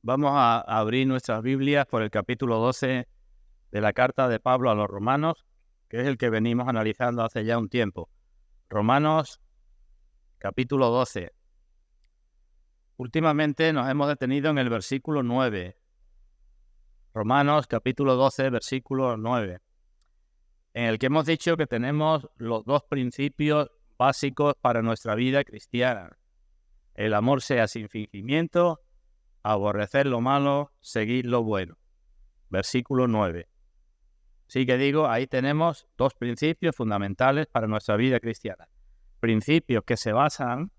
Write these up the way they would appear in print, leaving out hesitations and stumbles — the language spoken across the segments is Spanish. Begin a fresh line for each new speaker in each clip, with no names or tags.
Vamos a abrir nuestras Biblias por el capítulo 12 de la carta de Pablo a los Romanos, que es el que venimos analizando hace ya un tiempo. Romanos, capítulo 12. Últimamente nos hemos detenido en el versículo 9. Romanos, capítulo 12, versículo 9. En el que hemos dicho que tenemos los dos principios básicos para nuestra vida cristiana. El amor sea sin fingimiento, aborrecer lo malo, seguir lo bueno. Versículo 9. Sí que digo, ahí tenemos dos principios fundamentales para nuestra vida cristiana. Principios que se basan,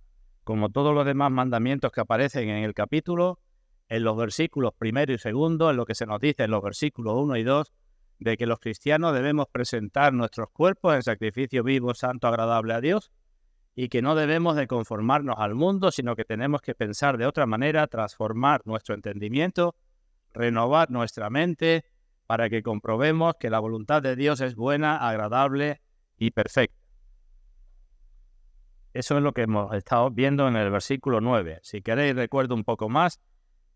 como todos los demás mandamientos que aparecen en el capítulo, en los versículos primero y segundo, en lo que se nos dice en los versículos 1 y 2, de que los cristianos debemos presentar nuestros cuerpos en sacrificio vivo, santo, agradable a Dios, y que no debemos de conformarnos al mundo, sino que tenemos que pensar de otra manera, transformar nuestro entendimiento, renovar nuestra mente, para que comprobemos que la voluntad de Dios es buena, agradable y perfecta. Eso es lo que hemos estado viendo en el versículo 9. Si queréis, recuerdo un poco más.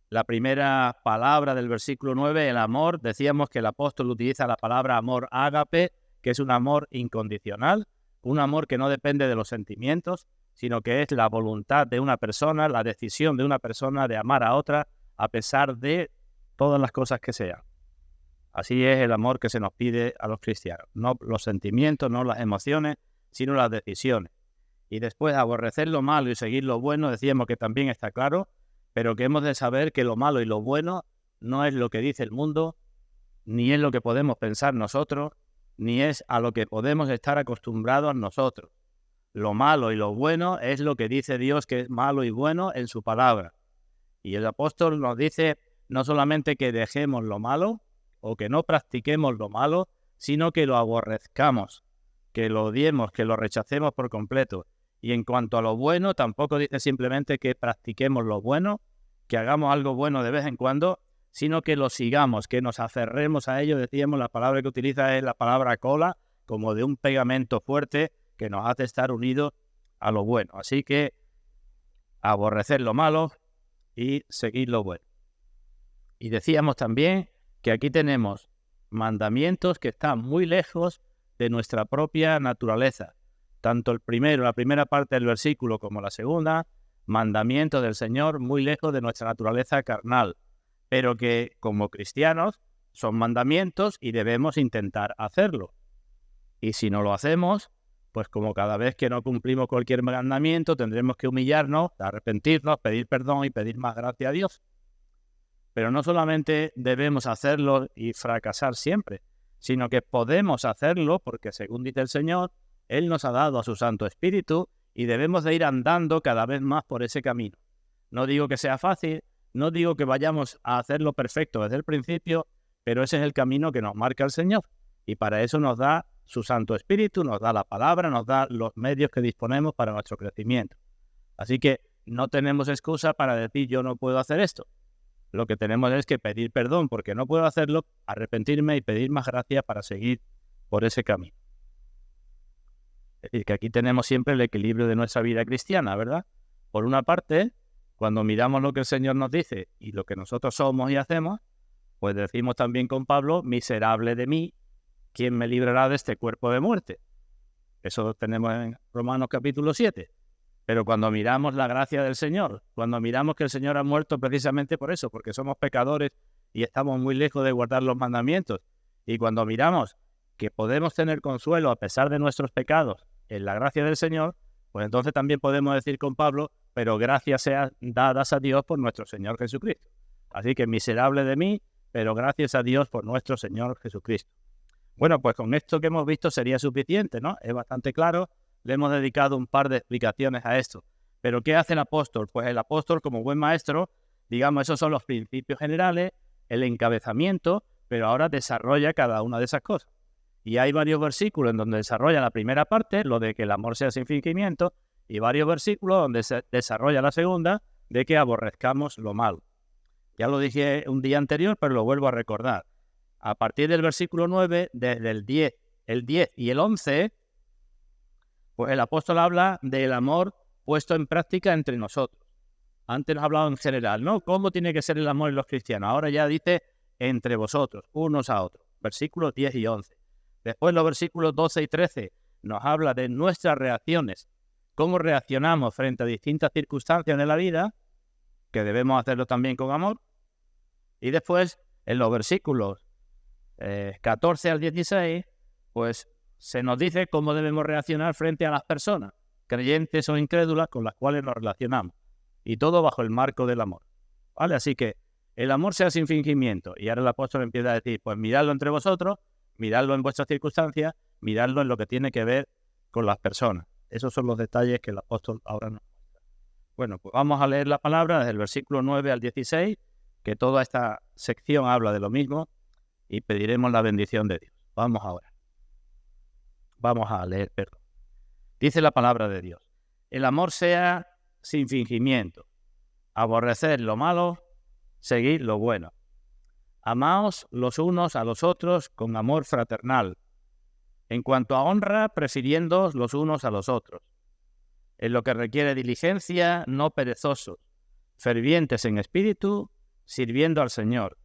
La primera palabra del versículo 9, el amor, decíamos que el apóstol utiliza la palabra amor ágape, que es un amor incondicional, un amor que no depende de los sentimientos, sino que es la voluntad de una persona, la decisión de una persona de amar a otra a pesar de todas las cosas que sean. Así es el amor que se nos pide a los cristianos. No los sentimientos, no las emociones, sino las decisiones. Y después aborrecer lo malo y seguir lo bueno, decíamos que también está claro, pero que hemos de saber que lo malo y lo bueno no es lo que dice el mundo, ni es lo que podemos pensar nosotros, ni es a lo que podemos estar acostumbrados nosotros. Lo malo y lo bueno es lo que dice Dios que es malo y bueno en su palabra. Y el apóstol nos dice no solamente que dejemos lo malo o que no practiquemos lo malo, sino que lo aborrezcamos, que lo odiemos, que lo rechacemos por completo. Y en cuanto a lo bueno, tampoco dice simplemente que practiquemos lo bueno, que hagamos algo bueno de vez en cuando, sino que lo sigamos, que nos aferremos a ello. Decíamos, la palabra que utiliza es la palabra cola, como de un pegamento fuerte que nos hace estar unidos a lo bueno. Así que aborrecer lo malo y seguir lo bueno. Y decíamos también que aquí tenemos mandamientos que están muy lejos de nuestra propia naturaleza. Tanto el primero, la primera parte del versículo, como la segunda, mandamientos del Señor muy lejos de nuestra naturaleza carnal, pero que como cristianos son mandamientos y debemos intentar hacerlo. Y si no lo hacemos, pues como cada vez que no cumplimos cualquier mandamiento, tendremos que humillarnos, arrepentirnos, pedir perdón y pedir más gracia a Dios. Pero no solamente debemos hacerlo y fracasar siempre, sino que podemos hacerlo porque, según dice el Señor, Él nos ha dado a su Santo Espíritu y debemos de ir andando cada vez más por ese camino. No digo que sea fácil, no digo que vayamos a hacerlo perfecto desde el principio, pero ese es el camino que nos marca el Señor. Y para eso nos da su Santo Espíritu, nos da la palabra, nos da los medios que disponemos para nuestro crecimiento. Así que no tenemos excusa para decir yo no puedo hacer esto. Lo que tenemos es que pedir perdón porque no puedo hacerlo, arrepentirme y pedir más gracia para seguir por ese camino. Es decir, que aquí tenemos siempre el equilibrio de nuestra vida cristiana, ¿verdad? Por una parte, cuando miramos lo que el Señor nos dice y lo que nosotros somos y hacemos, pues decimos también con Pablo, miserable de mí, ¿quién me librará de este cuerpo de muerte? Eso lo tenemos en Romanos capítulo 7. Pero cuando miramos la gracia del Señor, cuando miramos que el Señor ha muerto precisamente por eso, porque somos pecadores y estamos muy lejos de guardar los mandamientos, y cuando miramos que podemos tener consuelo a pesar de nuestros pecados en la gracia del Señor, pues entonces también podemos decir con Pablo, pero gracias sean dadas a Dios por nuestro Señor Jesucristo. Así que miserable de mí, pero gracias a Dios por nuestro Señor Jesucristo. Bueno, pues con esto que hemos visto sería suficiente, ¿no? Es bastante claro. Le hemos dedicado un par de explicaciones a esto. ¿Pero qué hace el apóstol? Pues el apóstol, como buen maestro, digamos, esos son los principios generales, el encabezamiento, pero ahora desarrolla cada una de esas cosas. Y hay varios versículos en donde desarrolla la primera parte, lo de que el amor sea sin fingimiento, y varios versículos donde se desarrolla la segunda, de que aborrezcamos lo malo. Ya lo dije un día anterior, pero lo vuelvo a recordar. A partir del versículo 9, desde el 10 y el 11, pues el apóstol habla del amor puesto en práctica entre nosotros. Antes nos ha hablado en general, ¿no? ¿Cómo tiene que ser el amor en los cristianos? Ahora ya dice entre vosotros, unos a otros. Versículos 10 y 11. Después los versículos 12 y 13 nos habla de nuestras reacciones, cómo reaccionamos frente a distintas circunstancias de la vida, que debemos hacerlo también con amor. Y después, en los versículos 14 al 16, pues se nos dice cómo debemos reaccionar frente a las personas, creyentes o incrédulas, con las cuales nos relacionamos. Y todo bajo el marco del amor. ¿Vale? Así que el amor sea sin fingimiento. Y ahora el apóstol empieza a decir, pues miradlo entre vosotros, miradlo en vuestras circunstancias, miradlo en lo que tiene que ver con las personas. Esos son los detalles que el apóstol ahora nos muestra. Bueno, pues vamos a leer la palabra desde el versículo 9 al 16, que toda esta sección habla de lo mismo, y pediremos la bendición de Dios. Vamos ahora. Vamos a leer, perdón. Dice la palabra de Dios. El amor sea sin fingimiento. Aborreced lo malo, seguid lo bueno. Amaos los unos a los otros con amor fraternal. En cuanto a honra, prefiriéndoos los unos a los otros. En lo que requiere diligencia, no perezosos, fervientes en espíritu, sirviendo al Señor.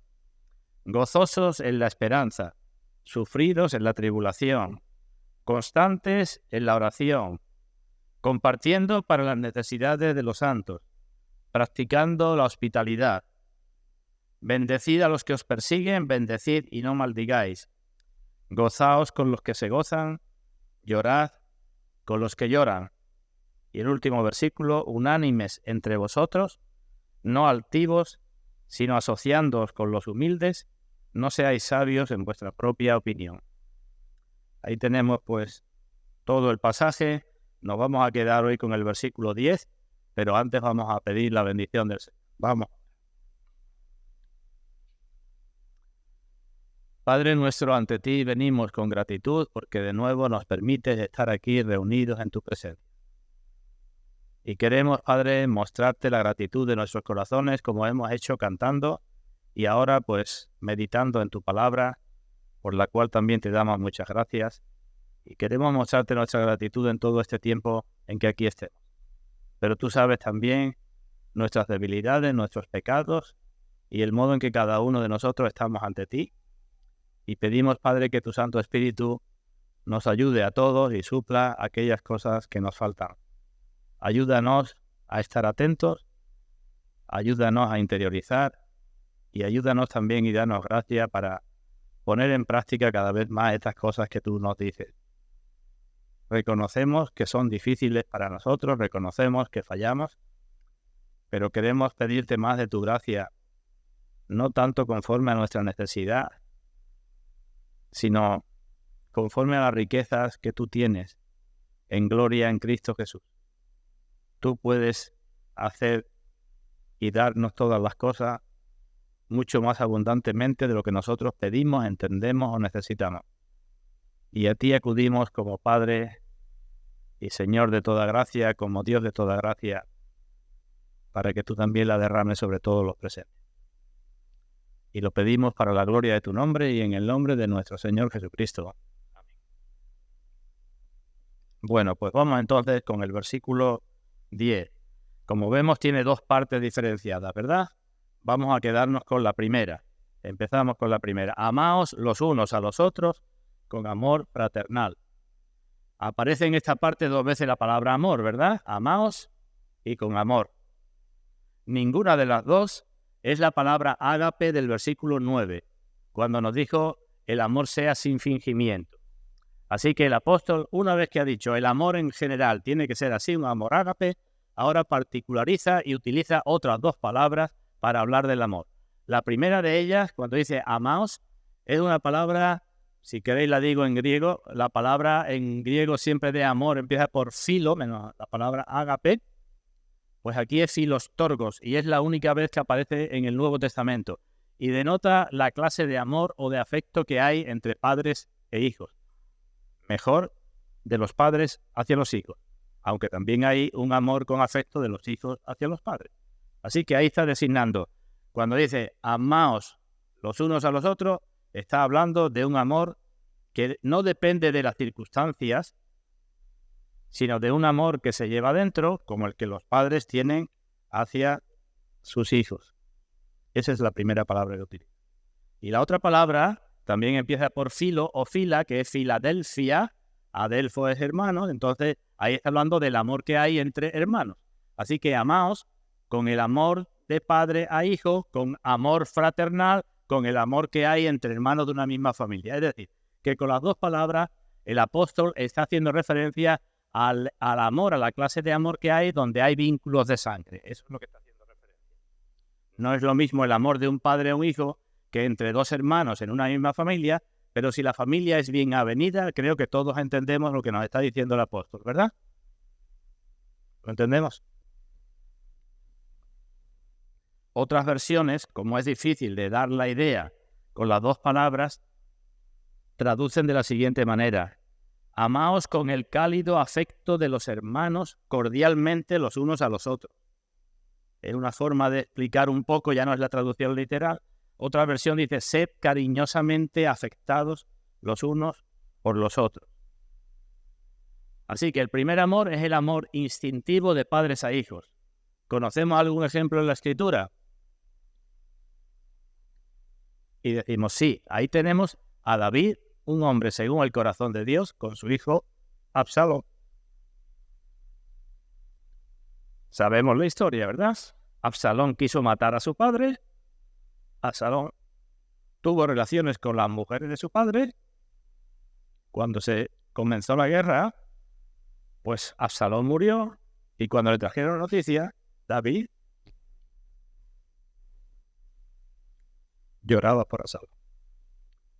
Gozosos en la esperanza, sufridos en la tribulación, constantes en la oración, compartiendo para las necesidades de los santos, practicando la hospitalidad. Bendecid a los que os persiguen, bendecid y no maldigáis. Gozaos con los que se gozan, llorad con los que lloran. Y el último versículo, unánimes entre vosotros, no altivos, sino asociándoos con los humildes, no seáis sabios en vuestra propia opinión. Ahí tenemos pues todo el pasaje. Nos vamos a quedar hoy con el versículo 10, pero antes vamos a pedir la bendición del Señor. Vamos. Padre nuestro, ante ti venimos con gratitud porque de nuevo nos permites estar aquí reunidos en tu presencia. Y queremos, Padre, mostrarte la gratitud de nuestros corazones como hemos hecho cantando y ahora pues meditando en tu palabra, por la cual también te damos muchas gracias. Y queremos mostrarte nuestra gratitud en todo este tiempo en que aquí estemos. Pero tú sabes también nuestras debilidades, nuestros pecados y el modo en que cada uno de nosotros estamos ante ti. Y pedimos, Padre, que tu Santo Espíritu nos ayude a todos y supla aquellas cosas que nos faltan. Ayúdanos a estar atentos, ayúdanos a interiorizar y ayúdanos también y danos gracia para poner en práctica cada vez más estas cosas que tú nos dices. Reconocemos que son difíciles para nosotros, reconocemos que fallamos, pero queremos pedirte más de tu gracia, no tanto conforme a nuestra necesidad, sino conforme a las riquezas que tú tienes en gloria en Cristo Jesús. Tú puedes hacer y darnos todas las cosas mucho más abundantemente de lo que nosotros pedimos, entendemos o necesitamos. Y a ti acudimos como Padre y Señor de toda gracia, como Dios de toda gracia, para que tú también la derrames sobre todos los presentes. Y lo pedimos para la gloria de tu nombre y en el nombre de nuestro Señor Jesucristo. Amén. Bueno, pues vamos entonces con el versículo 10. Como vemos, tiene dos partes diferenciadas, ¿verdad? Vamos a quedarnos con la primera. Empezamos con la primera. Amaos los unos a los otros con amor fraternal. Aparece en esta parte dos veces la palabra amor, ¿verdad? Amaos y con amor. Ninguna de las dos es la palabra ágape del versículo 9, cuando nos dijo el amor sea sin fingimiento. Así que el apóstol, una vez que ha dicho el amor en general tiene que ser así, un amor ágape, ahora particulariza y utiliza otras dos palabras para hablar del amor. La primera de ellas, cuando dice amaos, es una palabra, si queréis la digo en griego, la palabra en griego siempre de amor empieza por filo, menos la palabra ágape. Pues aquí es filostorgos y es la única vez que aparece en el Nuevo Testamento y denota la clase de amor o de afecto que hay entre padres e hijos. Mejor de los padres hacia los hijos, aunque también hay un amor con afecto de los hijos hacia los padres. Así que ahí está designando, cuando dice amaos los unos a los otros, está hablando de un amor que no depende de las circunstancias, sino de un amor que se lleva dentro, como el que los padres tienen hacia sus hijos. Esa es la primera palabra que utiliza. Y la otra palabra también empieza por filo o fila, que es Filadelfia. Adelfo es hermano, entonces ahí está hablando del amor que hay entre hermanos. Así que amaos con el amor de padre a hijo, con amor fraternal, con el amor que hay entre hermanos de una misma familia. Es decir, que con las dos palabras el apóstol está haciendo referencia al amor, a la clase de amor que hay donde hay vínculos de sangre. Eso es lo que está haciendo referencia. No es lo mismo el amor de un padre a un hijo que entre dos hermanos en una misma familia, pero si la familia es bien avenida, creo que todos entendemos lo que nos está diciendo el apóstol, ¿verdad? ¿Lo entendemos? Otras versiones, como es difícil de dar la idea con las dos palabras, traducen de la siguiente manera: amaos con el cálido afecto de los hermanos cordialmente los unos a los otros. Es una forma de explicar un poco, ya no es la traducción literal. Otra versión dice: sed cariñosamente afectados los unos por los otros. Así que el primer amor es el amor instintivo de padres a hijos. ¿Conocemos algún ejemplo en la Escritura? Y decimos sí, ahí tenemos a David, un hombre según el corazón de Dios, con su hijo Absalón. Sabemos la historia, ¿verdad? Absalón quiso matar a su padre. Absalón tuvo relaciones con las mujeres de su padre. Cuando se comenzó la guerra, pues Absalón murió, y cuando le trajeron noticias, David lloraba por Absalón.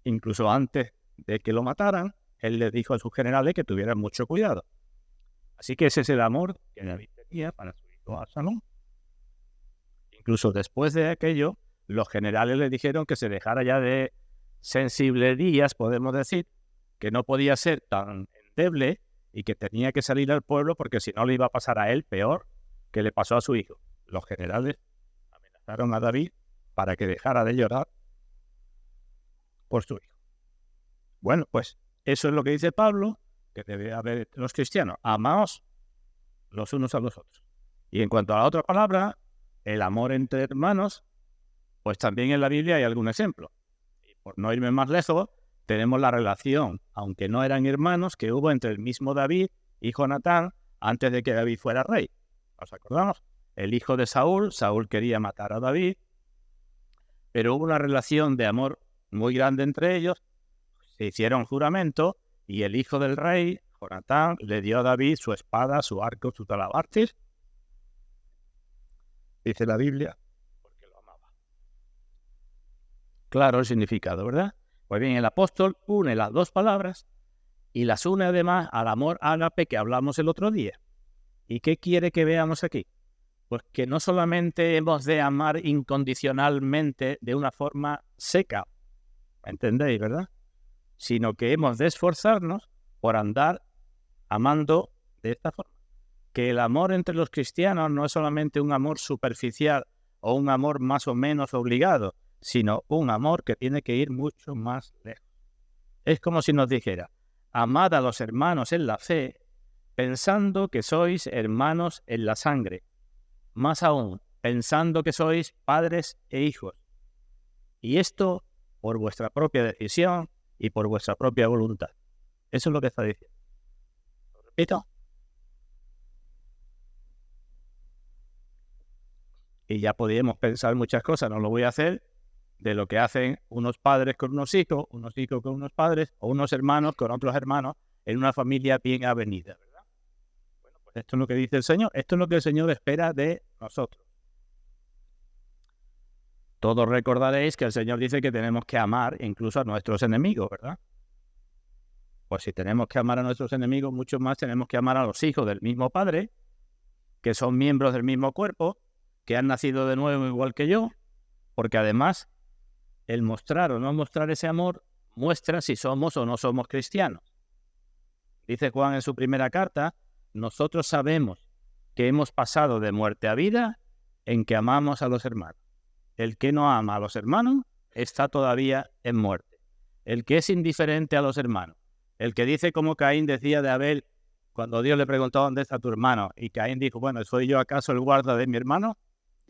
Incluso antes de que lo mataran, él le dijo a sus generales que tuvieran mucho cuidado. Así que ese es el amor que David tenía para su hijo Absalón. Incluso después de aquello, los generales le dijeron que se dejara ya de sensiblerías, podemos decir, que no podía ser tan endeble y que tenía que salir al pueblo porque si no le iba a pasar a él peor que le pasó a su hijo. Los generales amenazaron a David para que dejara de llorar por su hijo. Bueno, pues eso es lo que dice Pablo, que debe haber los cristianos. Amaos los unos a los otros. Y en cuanto a la otra palabra, el amor entre hermanos, pues también en la Biblia hay algún ejemplo. Y por no irme más lejos, tenemos la relación, aunque no eran hermanos, que hubo entre el mismo David y Jonatán antes de que David fuera rey. ¿Os acordamos? El hijo de Saúl, Saúl quería matar a David, pero hubo una relación de amor muy grande entre ellos, se hicieron juramento y el hijo del rey, Jonatán, le dio a David su espada, su arco, su talabartes, dice la Biblia, porque lo amaba. Claro el significado, ¿verdad? Pues bien, el apóstol une las dos palabras y las une además al amor ágape que hablamos el otro día. ¿Y qué quiere que veamos aquí? Pues que no solamente hemos de amar incondicionalmente de una forma seca, ¿entendéis, verdad? Sino que hemos de esforzarnos por andar amando de esta forma. Que el amor entre los cristianos no es solamente un amor superficial o un amor más o menos obligado, sino un amor que tiene que ir mucho más lejos. Es como si nos dijera: amad a los hermanos en la fe, pensando que sois hermanos en la sangre. Más aún, pensando que sois padres e hijos. Y esto por vuestra propia decisión y por vuestra propia voluntad. Eso es lo que está diciendo. ¿Lo repito? Y ya podríamos pensar muchas cosas, no lo voy a hacer, de lo que hacen unos padres con unos hijos con unos padres, o unos hermanos con otros hermanos, en una familia bien avenida, ¿verdad? Bueno, pues esto es lo que dice el Señor, esto es lo que el Señor espera de nosotros. Todos recordaréis que el Señor dice que tenemos que amar incluso a nuestros enemigos, ¿verdad? Pues si tenemos que amar a nuestros enemigos, mucho más tenemos que amar a los hijos del mismo Padre, que son miembros del mismo cuerpo, que han nacido de nuevo igual que yo, porque además el mostrar o no mostrar ese amor muestra si somos o no somos cristianos. Dice Juan en su primera carta: nosotros sabemos que hemos pasado de muerte a vida en que amamos a los hermanos. El que no ama a los hermanos está todavía en muerte. El que es indiferente a los hermanos, el que dice como Caín decía de Abel cuando Dios le preguntó: ¿dónde está tu hermano? Y Caín dijo: bueno, ¿soy yo acaso el guarda de mi hermano?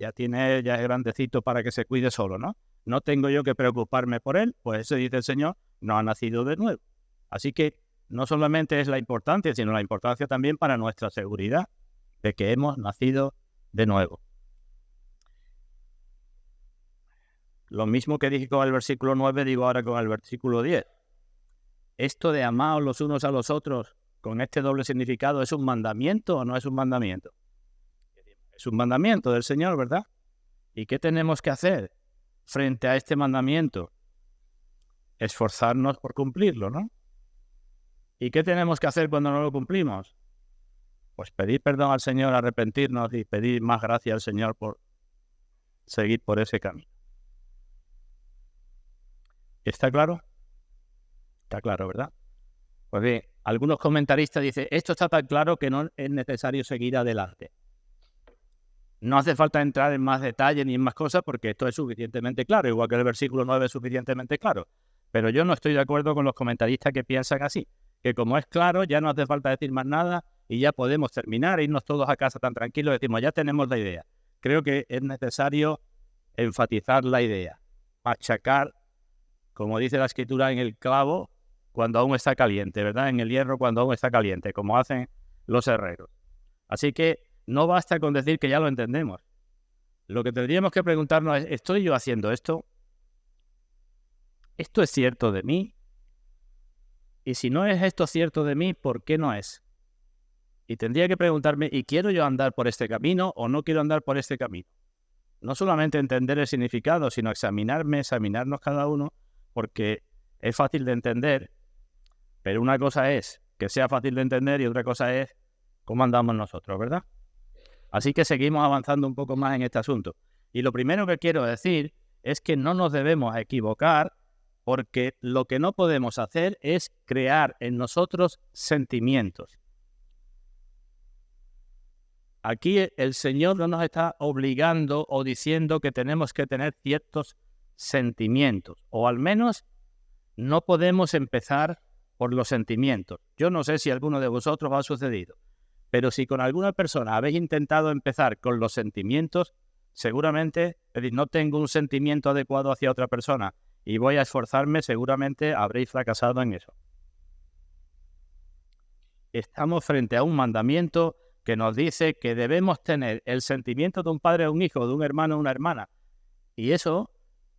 ya es grandecito para que se cuide solo, ¿no? No tengo yo que preocuparme por él, pues eso dice el Señor, no ha nacido de nuevo. Así que no solamente es la importancia, sino la importancia también para nuestra seguridad de que hemos nacido de nuevo. Lo mismo que dije con el versículo 9, digo ahora con el versículo 10. Esto de amaos los unos a los otros con este doble significado, ¿es un mandamiento o no es un mandamiento? Es un mandamiento del Señor, ¿verdad? ¿Y qué tenemos que hacer frente a este mandamiento? Esforzarnos por cumplirlo, ¿no? ¿Y qué tenemos que hacer cuando no lo cumplimos? Pues pedir perdón al Señor, arrepentirnos y pedir más gracia al Señor por seguir por ese camino. ¿Está claro? Está claro, ¿verdad? Pues bien, algunos comentaristas dicen, esto está tan claro que no es necesario seguir adelante. No hace falta entrar en más detalle ni en más cosas porque esto es suficientemente claro, igual que el versículo 9 es suficientemente claro. Pero yo no estoy de acuerdo con los comentaristas que piensan así, que como es claro ya no hace falta decir más nada y ya podemos terminar, irnos todos a casa tan tranquilos, decimos ya tenemos la idea. Creo que es necesario enfatizar la idea, machacar, como dice la Escritura, en el clavo cuando aún está caliente, ¿verdad? En el hierro cuando aún está caliente, como hacen los herreros. Así que no basta con decir que ya lo entendemos. Lo que tendríamos que preguntarnos es, ¿estoy yo haciendo esto? ¿Esto es cierto de mí? Y si no es esto cierto de mí, ¿por qué no es? Y tendría que preguntarme, ¿y quiero yo andar por este camino o no quiero andar por este camino? No solamente entender el significado, sino examinarnos cada uno, porque es fácil de entender, pero una cosa es que sea fácil de entender y otra cosa es cómo andamos nosotros, ¿verdad? Así que seguimos avanzando un poco más en este asunto. Y lo primero que quiero decir es que no nos debemos equivocar porque lo que no podemos hacer es crear en nosotros sentimientos. Aquí el Señor no nos está obligando o diciendo que tenemos que tener ciertos sentimientos, o al menos no podemos empezar por los sentimientos. Yo no sé si a alguno de vosotros ha sucedido, pero si con alguna persona habéis intentado empezar con los sentimientos, seguramente, es decir, no tengo un sentimiento adecuado hacia otra persona y voy a esforzarme, seguramente habréis fracasado en eso. Estamos frente a un mandamiento que nos dice que debemos tener el sentimiento de un padre a un hijo, de un hermano a una hermana. Y eso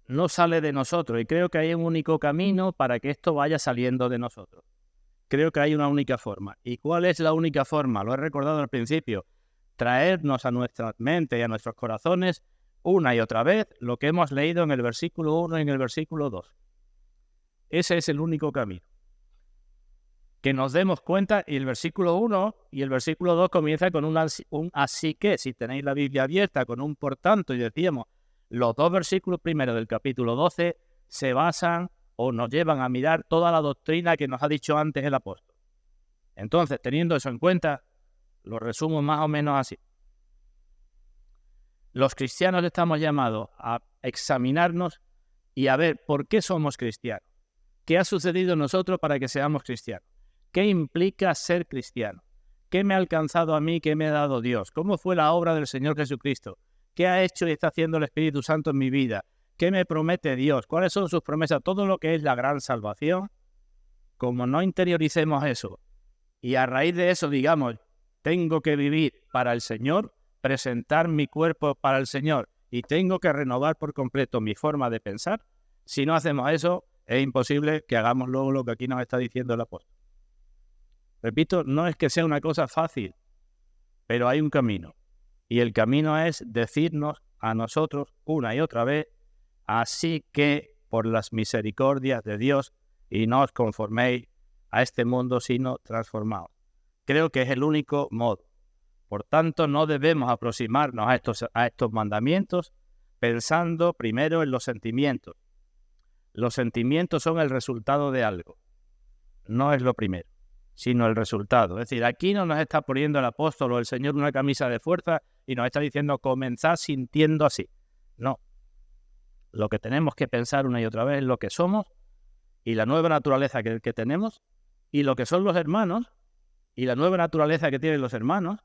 no sale de nosotros. Y creo que hay un único camino para que esto vaya saliendo de nosotros. Creo que hay una única forma. ¿Y cuál es la única forma? Lo he recordado al principio. Traernos a nuestra mente y a nuestros corazones una y otra vez lo que hemos leído en el versículo 1 y en el versículo 2. Ese es el único camino. Que nos demos cuenta, y el versículo 1 y el versículo 2 comienza con un así que, si tenéis la Biblia abierta, con un por tanto, y decíamos, los dos versículos primeros del capítulo 12 se basan o nos llevan a mirar toda la doctrina que nos ha dicho antes el apóstol. Entonces, teniendo eso en cuenta, lo resumo más o menos así. Los cristianos estamos llamados a examinarnos y a ver por qué somos cristianos. ¿Qué ha sucedido en nosotros para que seamos cristianos? ¿Qué implica ser cristiano? ¿Qué me ha alcanzado a mí? ¿Qué me ha dado Dios? ¿Cómo fue la obra del Señor Jesucristo? ¿Qué ha hecho y está haciendo el Espíritu Santo en mi vida? ¿Qué me promete Dios? ¿Cuáles son sus promesas? Todo lo que es la gran salvación. Como no interioricemos eso y a raíz de eso digamos, tengo que vivir para el Señor, presentar mi cuerpo para el Señor y tengo que renovar por completo mi forma de pensar, si no hacemos eso, es imposible que hagamos luego lo que aquí nos está diciendo el apóstol. Repito, no es que sea una cosa fácil, pero hay un camino. Y el camino es decirnos a nosotros una y otra vez, así que por las misericordias de Dios y no os conforméis a este mundo, sino transformaos. Creo que es el único modo. Por tanto, no debemos aproximarnos a estos mandamientos pensando primero en los sentimientos. Los sentimientos son el resultado de algo, no es lo primero, sino el resultado. Es decir, aquí no nos está poniendo el apóstol o el Señor una camisa de fuerza y nos está diciendo comenzad sintiendo así. No. Lo que tenemos que pensar una y otra vez es lo que somos y la nueva naturaleza que tenemos y lo que son los hermanos y la nueva naturaleza que tienen los hermanos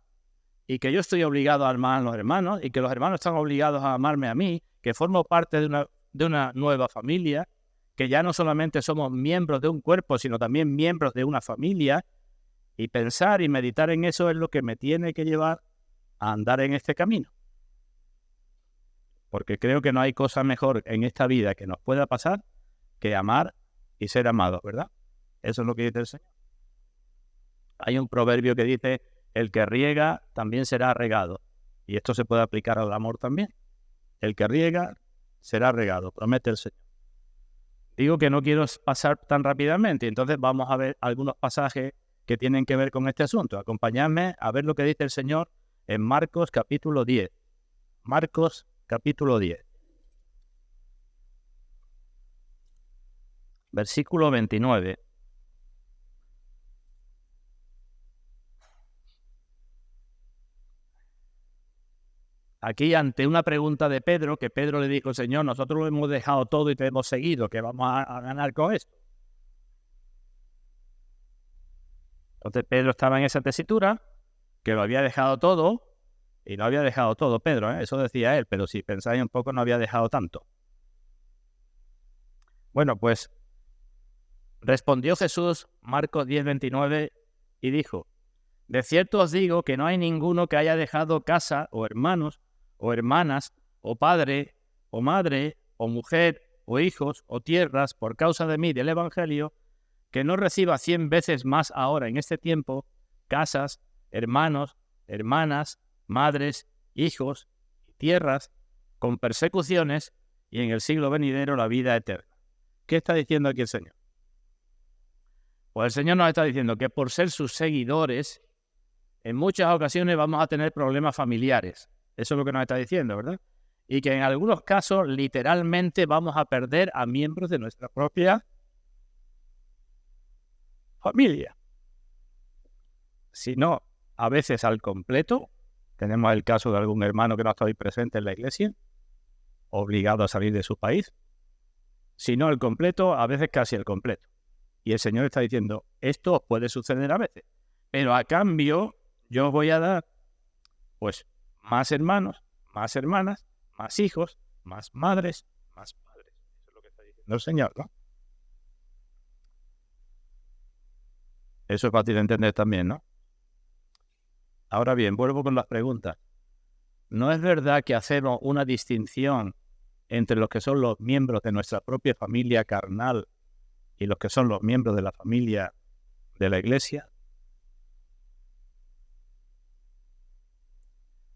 y que yo estoy obligado a amar a los hermanos y que los hermanos están obligados a amarme a mí, que formo parte de una nueva familia, que ya no solamente somos miembros de un cuerpo, sino también miembros de una familia, y pensar y meditar en eso es lo que me tiene que llevar a andar en este camino. Porque creo que no hay cosa mejor en esta vida que nos pueda pasar que amar y ser amados, ¿verdad? Eso es lo que dice el Señor. Hay un proverbio que dice, el que riega también será regado. Y esto se puede aplicar al amor también. El que riega será regado, promete el Señor. Digo que no quiero pasar tan rápidamente, entonces vamos a ver algunos pasajes que tienen que ver con este asunto. Acompañadme a ver lo que dice el Señor en Marcos capítulo 10. Marcos capítulo 10. Versículo 29. Aquí ante una pregunta de Pedro, que Pedro le dijo, Señor, nosotros lo hemos dejado todo y te hemos seguido, ¿qué vamos a ganar con esto? Entonces Pedro estaba en esa tesitura, que lo había dejado todo, y no había dejado todo Pedro, eso decía él, pero si pensáis un poco no había dejado tanto. Bueno, pues respondió Jesús, Marcos 10:29, y dijo, de cierto os digo que no hay ninguno que haya dejado casa, o hermanos, o hermanas, o padre, o madre, o mujer, o hijos, o tierras, por causa de mí, del Evangelio, que no reciba 100 veces más ahora en este tiempo, casas, hermanos, hermanas, madres, hijos, y tierras, con persecuciones, y en el siglo venidero la vida eterna. ¿Qué está diciendo aquí el Señor? Pues el Señor nos está diciendo que por ser sus seguidores, en muchas ocasiones vamos a tener problemas familiares. Eso es lo que nos está diciendo, ¿verdad? Y que en algunos casos, literalmente, vamos a perder a miembros de nuestra propia familia. Si no, a veces al completo. Tenemos el caso de algún hermano que no está hoy presente en la iglesia, obligado a salir de su país. Si no al completo, a veces casi al completo. Y el Señor está diciendo, esto puede suceder a veces. Pero a cambio, yo os voy a dar, pues, más hermanos, más hermanas, más hijos, más madres, más padres. Eso es lo que está diciendo el Señor, ¿no? Eso es fácil de entender también, ¿no? Ahora bien, vuelvo con las preguntas. ¿No es verdad que hacemos una distinción entre los que son los miembros de nuestra propia familia carnal y los que son los miembros de la familia de la iglesia?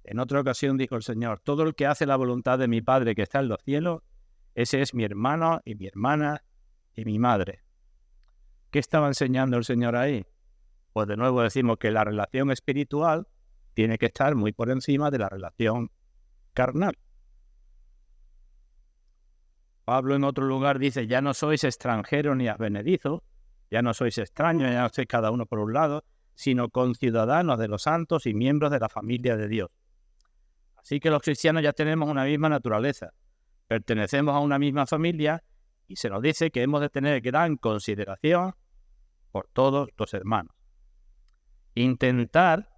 En otra ocasión dijo el Señor, todo el que hace la voluntad de mi Padre que está en los cielos, ese es mi hermano y mi hermana y mi madre. ¿Qué estaba enseñando el Señor ahí? Pues de nuevo decimos que la relación espiritual tiene que estar muy por encima de la relación carnal. Pablo en otro lugar dice, ya no sois extranjeros ni advenedizos, ya no sois extraños, ya no sois cada uno por un lado, sino conciudadanos de los santos y miembros de la familia de Dios. Así que los cristianos ya tenemos una misma naturaleza, pertenecemos a una misma familia y se nos dice que hemos de tener gran consideración por todos los hermanos. Intentar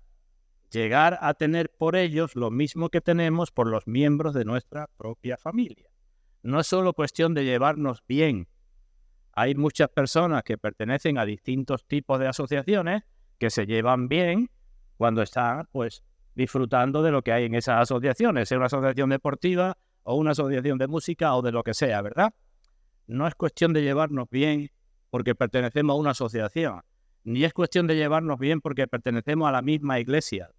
llegar a tener por ellos lo mismo que tenemos por los miembros de nuestra propia familia. No es solo cuestión de llevarnos bien. Hay muchas personas que pertenecen a distintos tipos de asociaciones que se llevan bien cuando están, pues, disfrutando de lo que hay en esas asociaciones, sea una asociación deportiva o una asociación de música o de lo que sea, ¿verdad? No es cuestión de llevarnos bien porque pertenecemos a una asociación, ni es cuestión de llevarnos bien porque pertenecemos a la misma iglesia,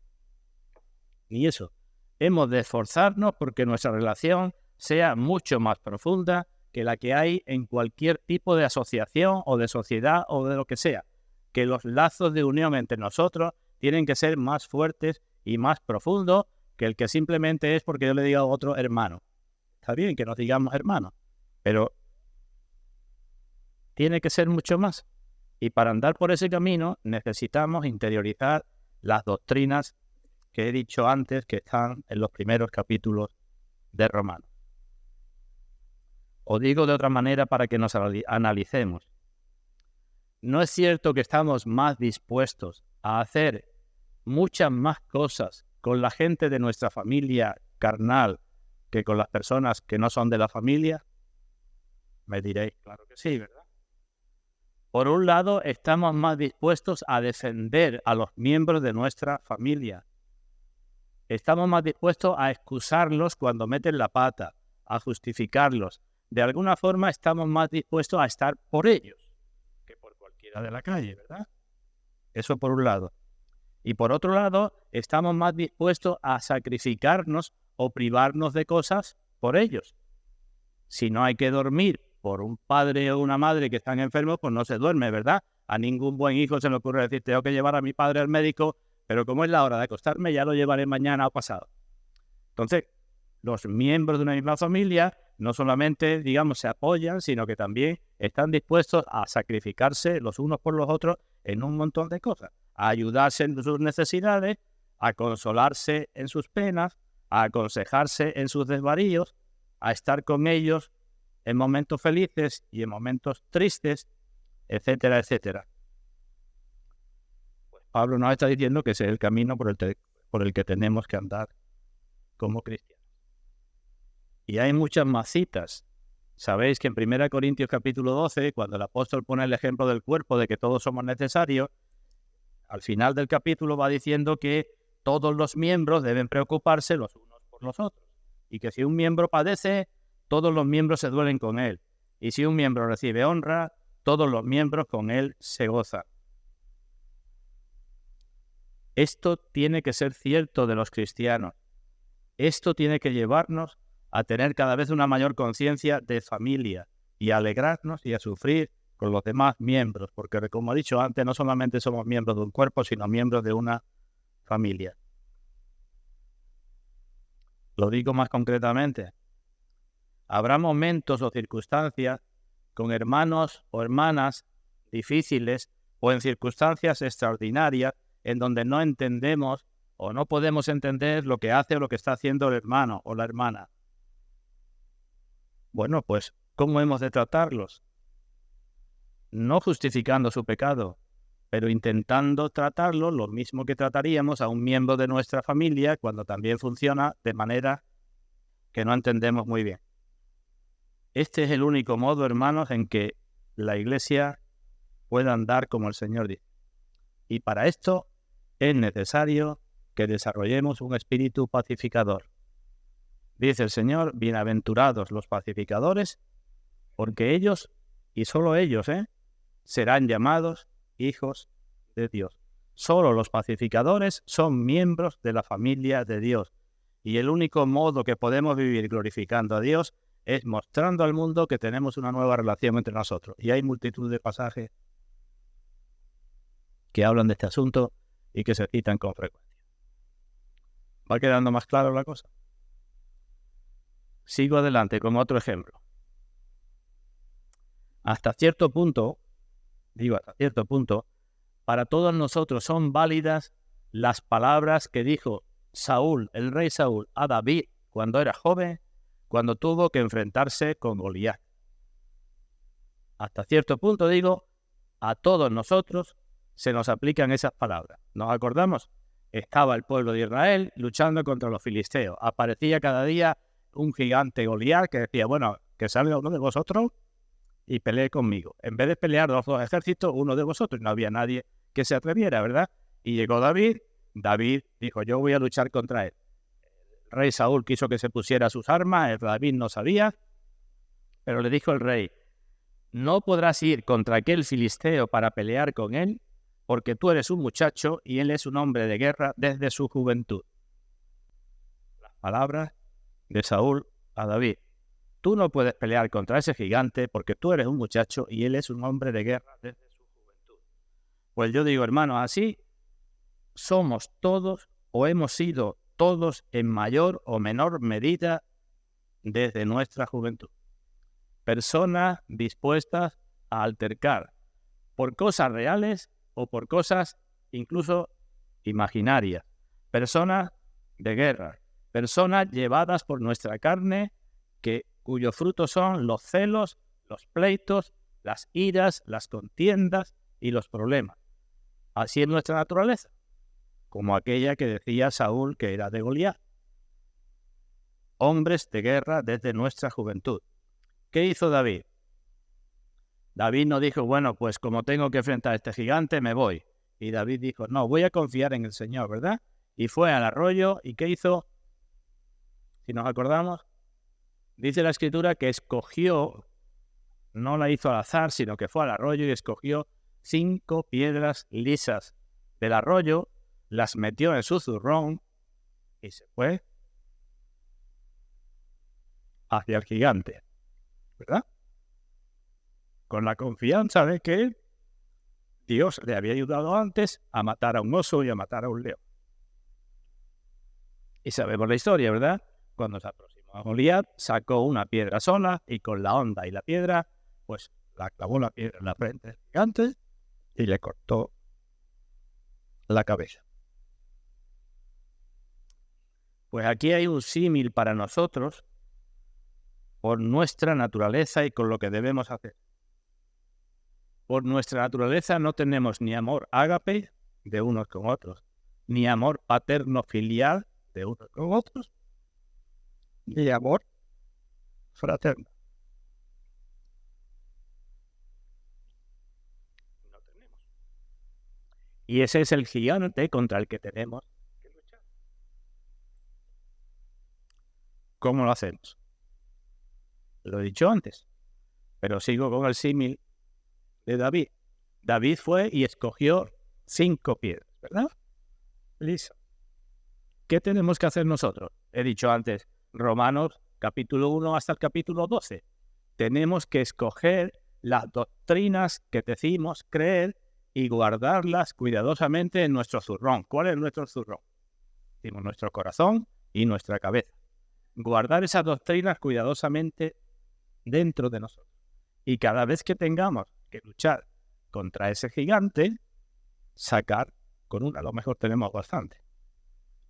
ni eso. Hemos de esforzarnos porque nuestra relación sea mucho más profunda que la que hay en cualquier tipo de asociación o de sociedad o de lo que sea. Que los lazos de unión entre nosotros tienen que ser más fuertes y más profundos que el que simplemente es porque yo le diga a otro hermano. Está bien que nos digamos hermanos, pero tiene que ser mucho más. Y para andar por ese camino necesitamos interiorizar las doctrinas que he dicho antes que están en los primeros capítulos de Romanos. Os digo de otra manera para que nos analicemos. ¿No es cierto que estamos más dispuestos a hacer muchas más cosas con la gente de nuestra familia carnal que con las personas que no son de la familia? Me diréis, claro que sí, ¿verdad? Por un lado, estamos más dispuestos a defender a los miembros de nuestra familia. Estamos más dispuestos a excusarlos cuando meten la pata, a justificarlos. De alguna forma estamos más dispuestos a estar por ellos que por cualquiera de la calle, ¿verdad? Eso por un lado. Y por otro lado, estamos más dispuestos a sacrificarnos o privarnos de cosas por ellos. Si no hay que dormir por un padre o una madre que están enfermos, pues no se duerme, ¿verdad? A ningún buen hijo se le ocurre decir, tengo que llevar a mi padre al médico, pero como es la hora de acostarme, ya lo llevaré mañana o pasado. Entonces, los miembros de una misma familia no solamente, digamos, se apoyan, sino que también están dispuestos a sacrificarse los unos por los otros en un montón de cosas, a ayudarse en sus necesidades, a consolarse en sus penas, a aconsejarse en sus desvaríos, a estar con ellos en momentos felices y en momentos tristes, etcétera, etcétera. Pues Pablo nos está diciendo que ese es el camino por el que tenemos que andar como cristianos. Y hay muchas más citas. Sabéis que en 1 Corintios capítulo 12, cuando el apóstol pone el ejemplo del cuerpo de que todos somos necesarios, al final del capítulo va diciendo que todos los miembros deben preocuparse los unos por los otros. Y que si un miembro padece, todos los miembros se duelen con él. Y si un miembro recibe honra, todos los miembros con él se gozan. Esto tiene que ser cierto de los cristianos. Esto tiene que llevarnos a tener cada vez una mayor conciencia de familia y a alegrarnos y a sufrir con los demás miembros, porque como he dicho antes, no solamente somos miembros de un cuerpo, sino miembros de una familia. Lo digo más concretamente. Habrá momentos o circunstancias con hermanos o hermanas difíciles o en circunstancias extraordinarias en donde no entendemos o no podemos entender lo que hace o lo que está haciendo el hermano o la hermana. Bueno, pues, ¿cómo hemos de tratarlos? No justificando su pecado, pero intentando tratarlo lo mismo que trataríamos a un miembro de nuestra familia cuando también funciona de manera que no entendemos muy bien. Este es el único modo, hermanos, en que la Iglesia pueda andar como el Señor dice. Y para esto es necesario que desarrollemos un espíritu pacificador. Dice el Señor, bienaventurados los pacificadores, porque ellos, y solo ellos, serán llamados hijos de Dios. Solo los pacificadores son miembros de la familia de Dios. Y el único modo que podemos vivir glorificando a Dios es mostrando al mundo que tenemos una nueva relación entre nosotros. Y hay multitud de pasajes que hablan de este asunto y que se citan con frecuencia. ¿Va quedando más claro la cosa? Sigo adelante con otro ejemplo. Hasta cierto punto, para todos nosotros son válidas las palabras que dijo Saúl, el rey Saúl, a David cuando era joven, cuando tuvo que enfrentarse con Goliat. Hasta cierto punto, a todos nosotros se nos aplican esas palabras. ¿Nos acordamos? Estaba el pueblo de Israel luchando contra los filisteos. Aparecía cada día un gigante Goliat que decía, bueno, que salga uno de vosotros y pelee conmigo. En vez de pelear los dos ejércitos, uno de vosotros, no había nadie que se atreviera, ¿verdad? Y llegó David dijo, yo voy a luchar contra él. El rey Saúl quiso que se pusiera sus armas, el David no sabía, pero le dijo el rey, no podrás ir contra aquel filisteo para pelear con él, porque tú eres un muchacho y él es un hombre de guerra desde su juventud. Las palabras de Saúl a David. Tú no puedes pelear contra ese gigante porque tú eres un muchacho y él es un hombre de guerra desde su juventud. Pues yo digo, hermanos, así somos todos o hemos sido todos en mayor o menor medida desde nuestra juventud. Personas dispuestas a altercar por cosas reales o por cosas incluso imaginarias. Personas de guerra, personas llevadas por nuestra carne cuyos frutos son los celos, los pleitos, las iras, las contiendas y los problemas. Así es nuestra naturaleza. como aquella que decía Saúl que era de Goliat. Hombres de guerra desde nuestra juventud. ¿Qué hizo David? David no dijo, bueno, pues como tengo que enfrentar a este gigante, me voy. Y David dijo, no, voy a confiar en el Señor, ¿verdad? Y fue al arroyo, ¿y qué hizo? Si nos acordamos, dice la Escritura que escogió, no la hizo al azar, sino que fue al arroyo y escogió 5 piedras lisas del arroyo, las metió en su zurrón y se fue hacia el gigante, ¿verdad? Con la confianza de que Dios le había ayudado antes a matar a un oso y a matar a un león. Y sabemos la historia, ¿verdad? Cuando se aproximó a Goliat, sacó una piedra sola y con la honda y la piedra, pues la clavó la piedra en la frente del gigante y le cortó la cabeza. Pues aquí hay un símil para nosotros por nuestra naturaleza y con lo que debemos hacer. Por nuestra naturaleza no tenemos ni amor ágape de unos con otros, ni amor paterno-filial de unos con otros, ni amor fraterno. No tenemos. Y ese es el gigante contra el que tenemos que luchar. ¿Cómo lo hacemos? Lo he dicho antes, pero sigo con el símil de David. David fue y escogió 5 piedras, ¿verdad? Listo. ¿Qué tenemos que hacer nosotros? He dicho antes, Romanos capítulo 1 hasta el capítulo 12. Tenemos que escoger las doctrinas que decimos creer y guardarlas cuidadosamente en nuestro zurrón. ¿Cuál es nuestro zurrón? Decimos nuestro corazón y nuestra cabeza. Guardar esas doctrinas cuidadosamente dentro de nosotros. Y cada vez que tengamos que luchar contra ese gigante, sacar con una. A lo mejor tenemos bastante.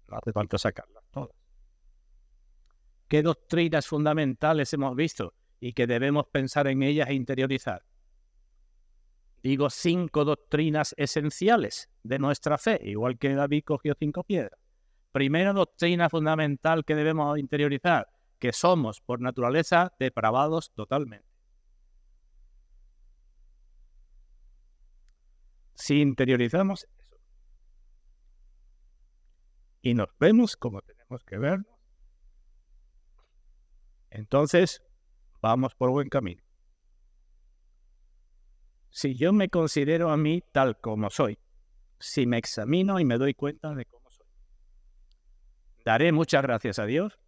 No hace falta sacarlas todas. ¿Qué doctrinas fundamentales hemos visto y que debemos pensar en ellas e interiorizar? Digo 5 doctrinas esenciales de nuestra fe, igual que David cogió 5 piedras. Primera doctrina fundamental que debemos interiorizar, que somos por naturaleza depravados totalmente. Si interiorizamos eso y nos vemos como tenemos que vernos, entonces vamos por buen camino. Si yo me considero a mí tal como soy, si me examino y me doy cuenta de cómo soy, daré muchas gracias a Dios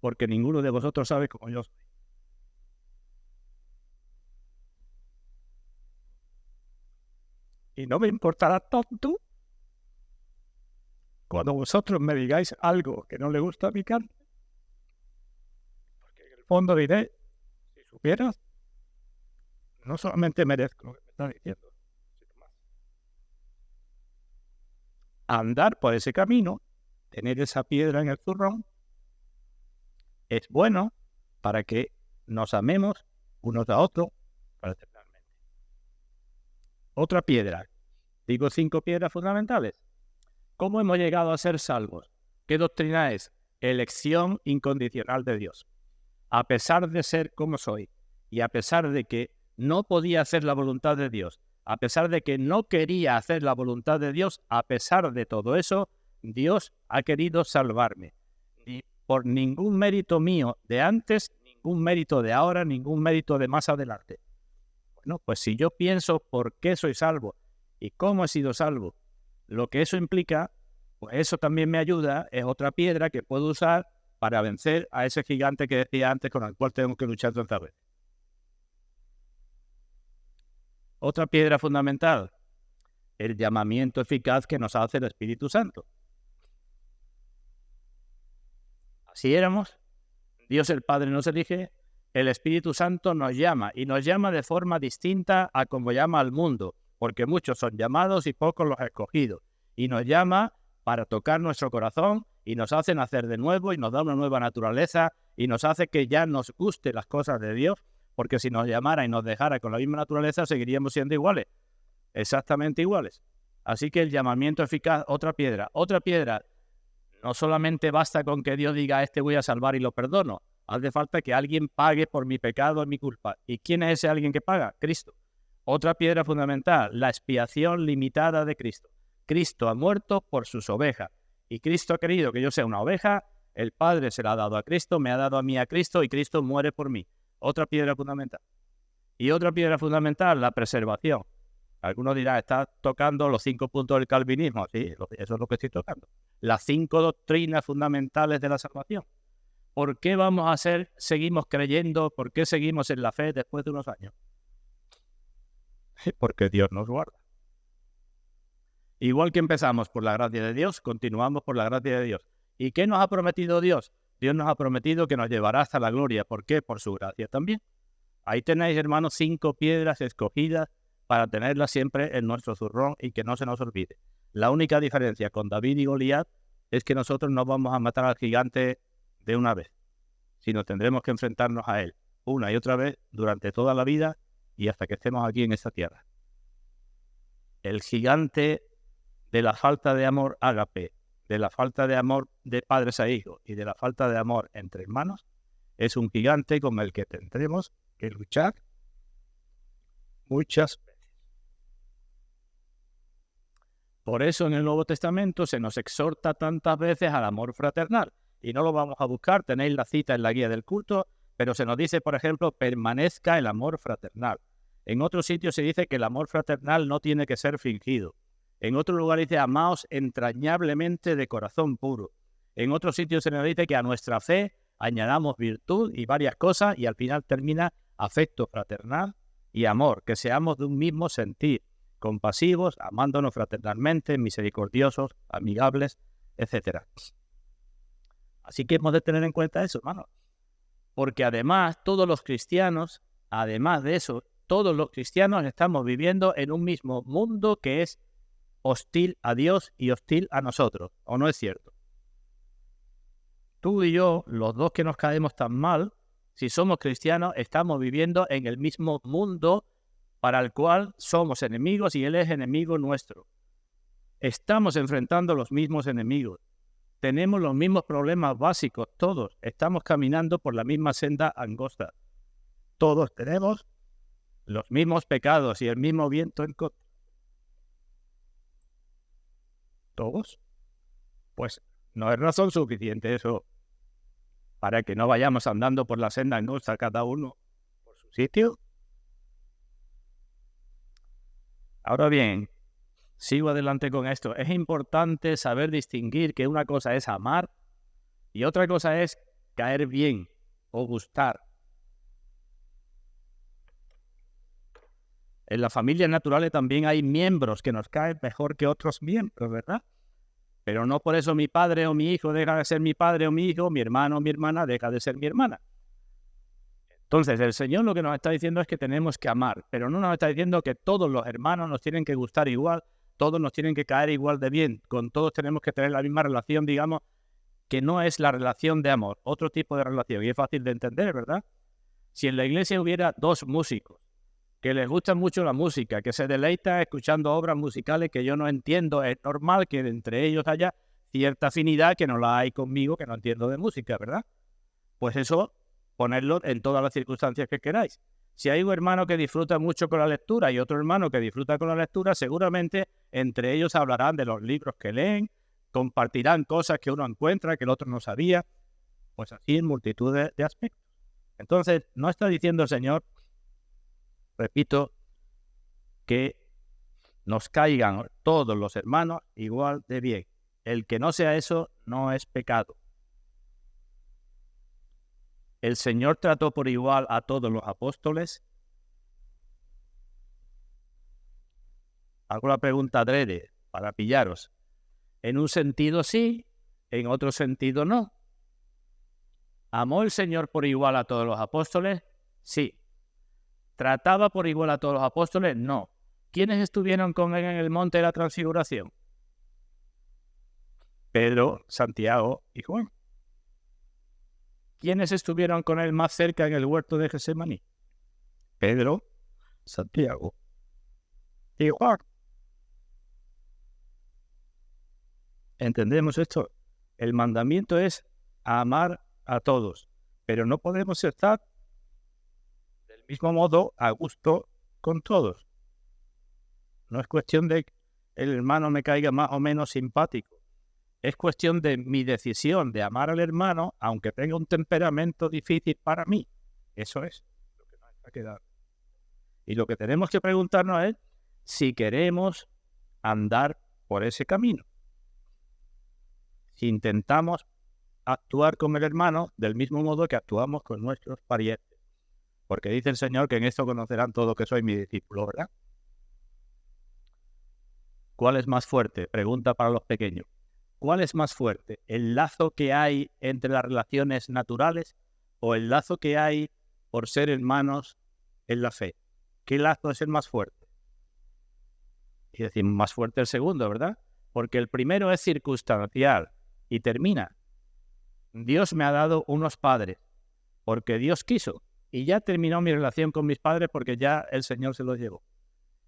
porque ninguno de vosotros sabe cómo yo soy. Y no me importará tanto cuando vosotros me digáis algo que no le gusta a mi carne. Porque en el fondo diré, si supieras, no solamente merezco lo que me está diciendo, sino más. Andar por ese camino, tener esa piedra en el zurrón, es bueno para que nos amemos unos a otros fraternalmente. Otra piedra. Digo 5 piedras fundamentales. ¿Cómo hemos llegado a ser salvos? ¿Qué doctrina es? Elección incondicional de Dios. A pesar de ser como soy y a pesar de que no podía hacer la voluntad de Dios, a pesar de que no quería hacer la voluntad de Dios, a pesar de todo eso, Dios ha querido salvarme. Ni por ningún mérito mío de antes, ningún mérito de ahora, ningún mérito de más adelante. Bueno, pues si yo pienso por qué soy salvo y cómo he sido salvo, lo que eso implica, pues eso también me ayuda, es otra piedra que puedo usar para vencer a ese gigante que decía antes con el cual tenemos que luchar tantas veces. Otra piedra fundamental, el llamamiento eficaz que nos hace el Espíritu Santo. Así éramos, Dios el Padre nos elige, el Espíritu Santo nos llama y nos llama de forma distinta a como llama al mundo, porque muchos son llamados y pocos los escogidos. Y nos llama para tocar nuestro corazón y nos hace nacer de nuevo y nos da una nueva naturaleza y nos hace que ya nos guste las cosas de Dios, porque si nos llamara y nos dejara con la misma naturaleza seguiríamos siendo iguales, exactamente iguales. Así que el llamamiento eficaz, otra piedra. Otra piedra, no solamente basta con que Dios diga, a este voy a salvar y lo perdono. Hace falta que alguien pague por mi pecado y mi culpa. ¿Y quién es ese alguien que paga? Cristo. Otra piedra fundamental, la expiación limitada de Cristo. Cristo ha muerto por sus ovejas. Y Cristo ha querido que yo sea una oveja. El Padre se la ha dado a Cristo, me ha dado a mí a Cristo y Cristo muere por mí. Otra piedra fundamental. Y otra piedra fundamental, la preservación. Algunos dirán, está tocando los 5 puntos del calvinismo. Sí, eso es lo que estoy tocando. Las 5 doctrinas fundamentales de la salvación. ¿Por qué seguimos creyendo? ¿Por qué seguimos en la fe después de unos años? Porque Dios nos guarda. Igual que empezamos por la gracia de Dios, continuamos por la gracia de Dios. ¿Y qué nos ha prometido Dios? Dios nos ha prometido que nos llevará hasta la gloria. ¿Por qué? Por su gracia también. Ahí tenéis, hermanos, 5 piedras escogidas para tenerlas siempre en nuestro zurrón y que no se nos olvide. La única diferencia con David y Goliat es que nosotros no vamos a matar al gigante de una vez, sino tendremos que enfrentarnos a él una y otra vez durante toda la vida y hasta que estemos aquí en esta tierra. El gigante de la falta de amor ágape, de la falta de amor de padres a hijos y de la falta de amor entre hermanos, es un gigante con el que tendremos que luchar muchas veces. Por eso en el Nuevo Testamento se nos exhorta tantas veces al amor fraternal. Y no lo vamos a buscar, tenéis la cita en la guía del culto, pero se nos dice, por ejemplo, permanezca el amor fraternal. En otro sitio se dice que el amor fraternal no tiene que ser fingido. En otro lugar dice, amaos entrañablemente de corazón puro. En otro sitio se nos dice que a nuestra fe añadamos virtud y varias cosas y al final termina afecto fraternal y amor, que seamos de un mismo sentir, compasivos, amándonos fraternalmente, misericordiosos, amigables, etc. Así que hemos de tener en cuenta eso, hermanos. Porque además, todos los cristianos, además de eso, todos los cristianos estamos viviendo en un mismo mundo que es hostil a Dios y hostil a nosotros. ¿O no es cierto? Tú y yo, los dos que nos caemos tan mal, si somos cristianos, estamos viviendo en el mismo mundo para el cual somos enemigos y Él es enemigo nuestro. Estamos enfrentando los mismos enemigos. Tenemos los mismos problemas básicos, todos. Estamos caminando por la misma senda angosta. Todos tenemos los mismos pecados y el mismo viento en contra. ¿Todos? Pues no es razón suficiente eso para que no vayamos andando por la senda angosta cada uno por su sitio. Ahora bien, sigo adelante con esto. Es importante saber distinguir que una cosa es amar y otra cosa es caer bien o gustar. En las familias naturales también hay miembros que nos caen mejor que otros miembros, ¿verdad? Pero no por eso mi padre o mi hijo deja de ser mi padre o mi hijo, mi hermano o mi hermana deja de ser mi hermana. Entonces, el Señor lo que nos está diciendo es que tenemos que amar, pero no nos está diciendo que todos los hermanos nos tienen que gustar igual, todos nos tienen que caer igual de bien, con todos tenemos que tener la misma relación, digamos, que no es la relación de amor, otro tipo de relación, y es fácil de entender, ¿verdad? Si en la iglesia hubiera 2 músicos que les gusta mucho la música, que se deleitan escuchando obras musicales que yo no entiendo, es normal que entre ellos haya cierta afinidad que no la hay conmigo, que no entiendo de música, ¿verdad? Pues eso, ponerlo en todas las circunstancias que queráis. Si hay un hermano que disfruta mucho con la lectura y otro hermano que disfruta con la lectura, seguramente entre ellos hablarán de los libros que leen, compartirán cosas que uno encuentra que el otro no sabía, pues así en multitud de aspectos. Entonces, no está diciendo el Señor, repito, que nos caigan todos los hermanos igual de bien. El que no sea eso no es pecado. ¿El Señor trató por igual a todos los apóstoles? Hago la pregunta adrede para pillaros. En un sentido sí, en otro sentido no. ¿Amó el Señor por igual a todos los apóstoles? Sí. ¿Trataba por igual a todos los apóstoles? No. ¿Quiénes estuvieron con él en el monte de la transfiguración? Pedro, Santiago y Juan. ¿Quiénes estuvieron con él más cerca en el huerto de Getsemaní? Pedro, Santiago y Juan. ¿Entendemos esto? El mandamiento es amar a todos, pero no podemos estar del mismo modo a gusto con todos. No es cuestión de que el hermano me caiga más o menos simpático. Es cuestión de mi decisión de amar al hermano, aunque tenga un temperamento difícil para mí. Eso es lo que nos está quedando. Y lo que tenemos que preguntarnos es si queremos andar por ese camino. Si intentamos actuar con el hermano del mismo modo que actuamos con nuestros parientes. Porque dice el Señor que en esto conocerán todos que soy mi discípulo, ¿verdad? ¿Cuál es más fuerte? Pregunta para los pequeños. ¿Cuál es más fuerte? ¿El lazo que hay entre las relaciones naturales o el lazo que hay por ser hermanos en la fe? ¿Qué lazo es el más fuerte? Y decimos, más fuerte el segundo, ¿verdad? Porque el primero es circunstancial y termina. Dios me ha dado unos padres porque Dios quiso y ya terminó mi relación con mis padres porque ya el Señor se los llevó.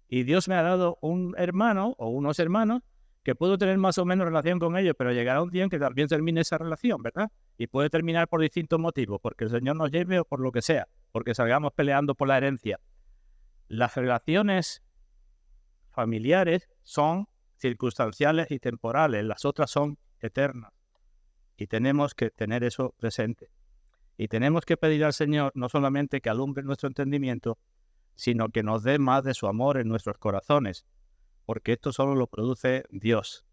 Y Dios me ha dado un hermano o unos hermanos que puedo tener más o menos relación con ellos, pero llegará un día en que también termine esa relación, ¿verdad? Y puede terminar por distintos motivos, porque el Señor nos lleve o por lo que sea, porque salgamos peleando por la herencia. Las relaciones familiares son circunstanciales y temporales, las otras son eternas. Y tenemos que tener eso presente. Y tenemos que pedir al Señor no solamente que alumbre nuestro entendimiento, sino que nos dé más de su amor en nuestros corazones, porque esto solo lo produce Dios.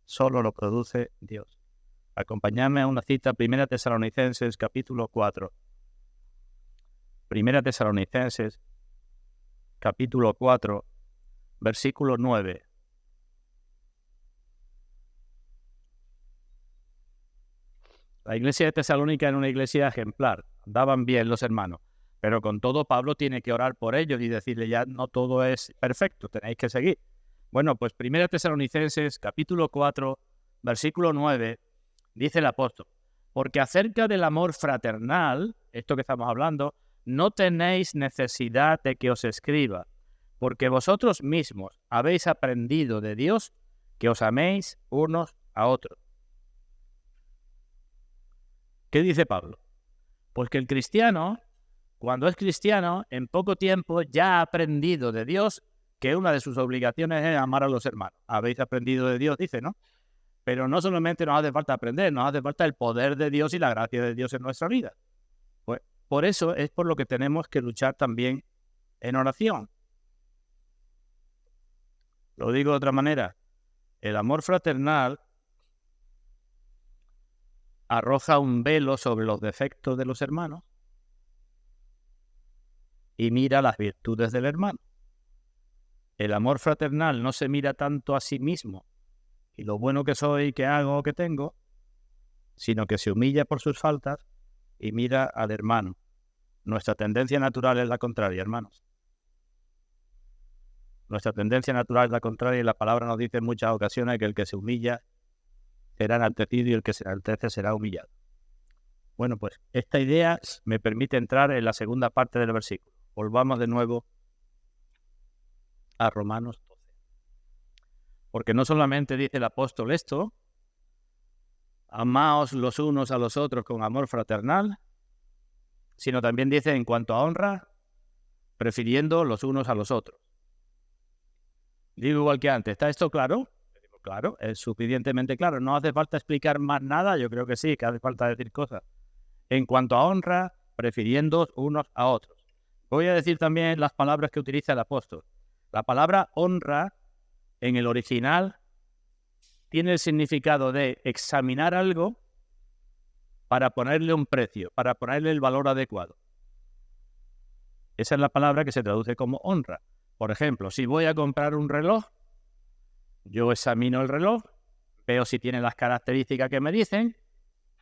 Solo lo produce Dios. Acompañadme a una cita, 1 Tesalonicenses, capítulo 4. 1 Tesalonicenses, capítulo 4, versículo 9. La iglesia de Tesalónica era una iglesia ejemplar. Andaban bien los hermanos. Pero con todo, Pablo tiene que orar por ellos y decirle, ya no todo es perfecto, tenéis que seguir. Bueno, pues 1 Tesalonicenses, capítulo 4, versículo 9, dice el apóstol, porque acerca del amor fraternal, esto que estamos hablando, no tenéis necesidad de que os escriba, porque vosotros mismos habéis aprendido de Dios que os améis unos a otros. ¿Qué dice Pablo? Pues que el cristiano, cuando es cristiano, en poco tiempo ya ha aprendido de Dios que una de sus obligaciones es amar a los hermanos. Habéis aprendido de Dios, dice, ¿no? Pero no solamente nos hace falta aprender, nos hace falta el poder de Dios y la gracia de Dios en nuestra vida. Pues por eso es por lo que tenemos que luchar también en oración. Lo digo de otra manera, el amor fraternal arroja un velo sobre los defectos de los hermanos y mira las virtudes del hermano. El amor fraternal no se mira tanto a sí mismo y lo bueno que soy, que hago o que tengo, sino que se humilla por sus faltas y mira al hermano. Nuestra tendencia natural es la contraria, hermanos. Nuestra tendencia natural es la contraria y la palabra nos dice en muchas ocasiones que el que se humilla será enaltecido y el que se enaltece será humillado. Bueno, pues esta idea me permite entrar en la segunda parte del versículo. Volvamos de nuevo a Romanos 12. Porque no solamente dice el apóstol esto, amaos los unos a los otros con amor fraternal, sino también dice en cuanto a honra, prefiriendo los unos a los otros. Digo igual que antes, ¿está esto claro? Claro, es suficientemente claro. No hace falta explicar más nada, yo creo que sí, que hace falta decir cosas. En cuanto a honra, prefiriendo unos a otros. Voy a decir también las palabras que utiliza el apóstol. La palabra honra en el original tiene el significado de examinar algo para ponerle un precio, para ponerle el valor adecuado. Esa es la palabra que se traduce como honra. Por ejemplo, si voy a comprar un reloj, yo examino el reloj, veo si tiene las características que me dicen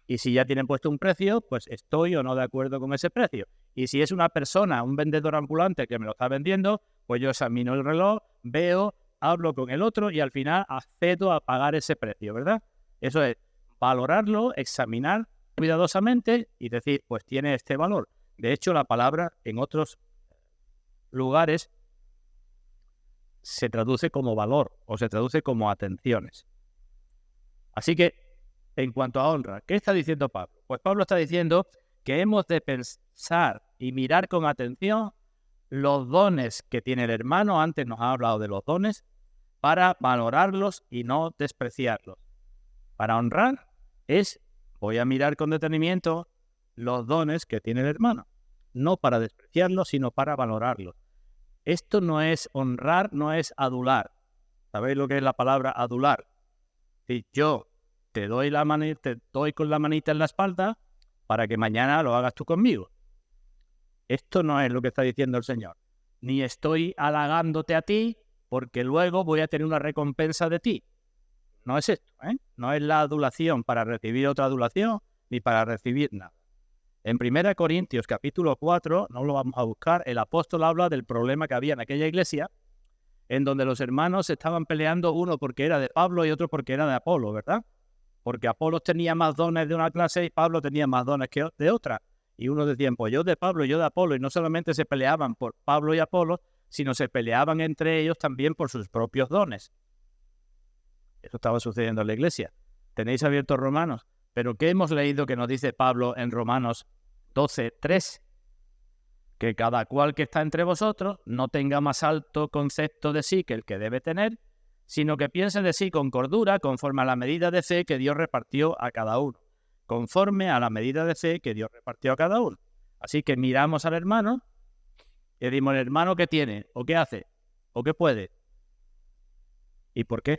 y si ya tienen puesto un precio, pues estoy o no de acuerdo con ese precio. Y si es una persona, un vendedor ambulante que me lo está vendiendo, pues yo examino el reloj, veo, hablo con el otro y al final accedo a pagar ese precio, ¿verdad? Eso es valorarlo, examinar cuidadosamente y decir, pues tiene este valor. De hecho, la palabra en otros lugares se traduce como valor o se traduce como atenciones. Así que, en cuanto a honra, ¿qué está diciendo Pablo? Pues Pablo está diciendo que hemos de pensar y mirar con atención los dones que tiene el hermano. Antes nos ha hablado de los dones, para valorarlos y no despreciarlos. Para honrar voy a mirar con detenimiento los dones que tiene el hermano, no para despreciarlos, sino para valorarlos. Esto no es honrar, no es adular. ¿Sabéis lo que es la palabra adular? Si yo te doy con la manita en la espalda para que mañana lo hagas tú conmigo. Esto no es lo que está diciendo el Señor. Ni estoy halagándote a ti porque luego voy a tener una recompensa de ti. No es esto, ¿eh? No es la adulación para recibir otra adulación ni para recibir nada. En 1 Corintios capítulo 4, no lo vamos a buscar, el apóstol habla del problema que había en aquella iglesia, en donde los hermanos estaban peleando, uno porque era de Pablo y otro porque era de Apolo, ¿verdad? Porque Apolo tenía más dones de una clase y Pablo tenía más dones que de otra. Y uno decía, pues yo de Pablo y yo de Apolo, y no solamente se peleaban por Pablo y Apolo, sino se peleaban entre ellos también por sus propios dones. Eso estaba sucediendo en la iglesia. Tenéis abiertos Romanos. Pero ¿qué hemos leído que nos dice Pablo en Romanos 12:3? Que cada cual que está entre vosotros no tenga más alto concepto de sí que el que debe tener, sino que piense de sí con cordura, conforme a la medida de fe que Dios repartió a cada uno. Conforme a la medida de fe que Dios repartió a cada uno. Así que miramos al hermano y decimos, ¿el hermano qué tiene? ¿O qué hace? ¿O qué puede? ¿Y por qué?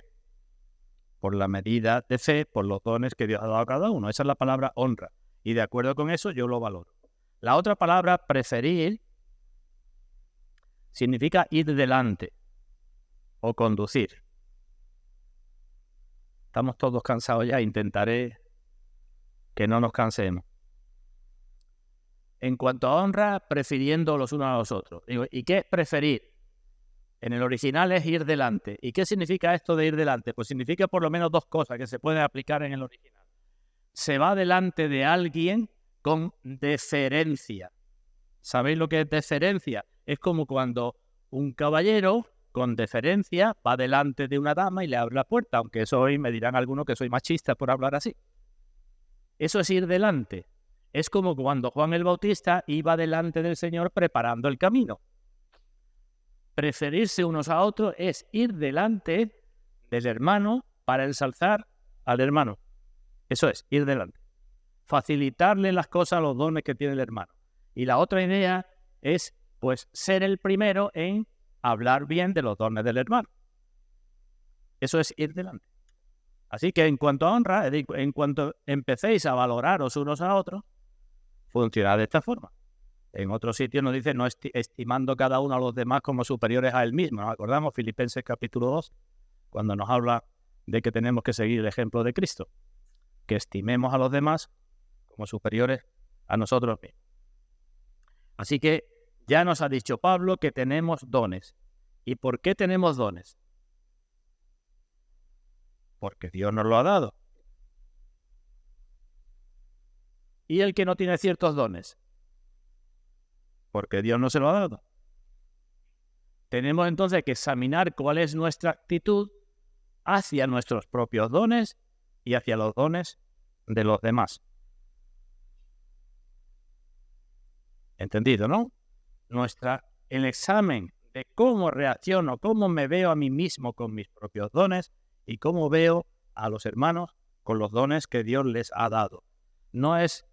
Por la medida de fe, por los dones que Dios ha dado a cada uno. Esa es la palabra honra. Y de acuerdo con eso, yo lo valoro. La otra palabra, preferir, significa ir delante o conducir. Estamos todos cansados ya, intentaré que no nos cansemos. En cuanto a honra, prefiriendo los unos a los otros. ¿Y qué es preferir? En el original es ir delante. ¿Y qué significa esto de ir delante? Pues significa por lo menos dos cosas que se pueden aplicar en el original. Se va delante de alguien con deferencia. ¿Sabéis lo que es deferencia? Es como cuando un caballero con deferencia va delante de una dama y le abre la puerta, aunque eso hoy me dirán algunos que soy machista por hablar así. Eso es ir delante. Es como cuando Juan el Bautista iba delante del Señor preparando el camino. Preferirse unos a otros es ir delante del hermano para ensalzar al hermano. Eso es, ir delante. Facilitarle las cosas, los dones que tiene el hermano. Y la otra idea es, pues, ser el primero en hablar bien de los dones del hermano. Eso es ir delante. Así que en cuanto a honra, en cuanto empecéis a valoraros unos a otros, funciona de esta forma. En otros sitios nos dice no estimando cada uno a los demás como superiores a él mismo. ¿Nos acordamos? Filipenses capítulo 2, cuando nos habla de que tenemos que seguir el ejemplo de Cristo. Que estimemos a los demás como superiores a nosotros mismos. Así que ya nos ha dicho Pablo que tenemos dones. ¿Y por qué tenemos dones? Porque Dios nos lo ha dado. ¿Y el que no tiene ciertos dones? Porque Dios no se lo ha dado. Tenemos entonces que examinar cuál es nuestra actitud hacia nuestros propios dones y hacia los dones de los demás. ¿Entendido, no? El examen de cómo reacciono, cómo me veo a mí mismo con mis propios dones y cómo veo a los hermanos con los dones que Dios les ha dado. No es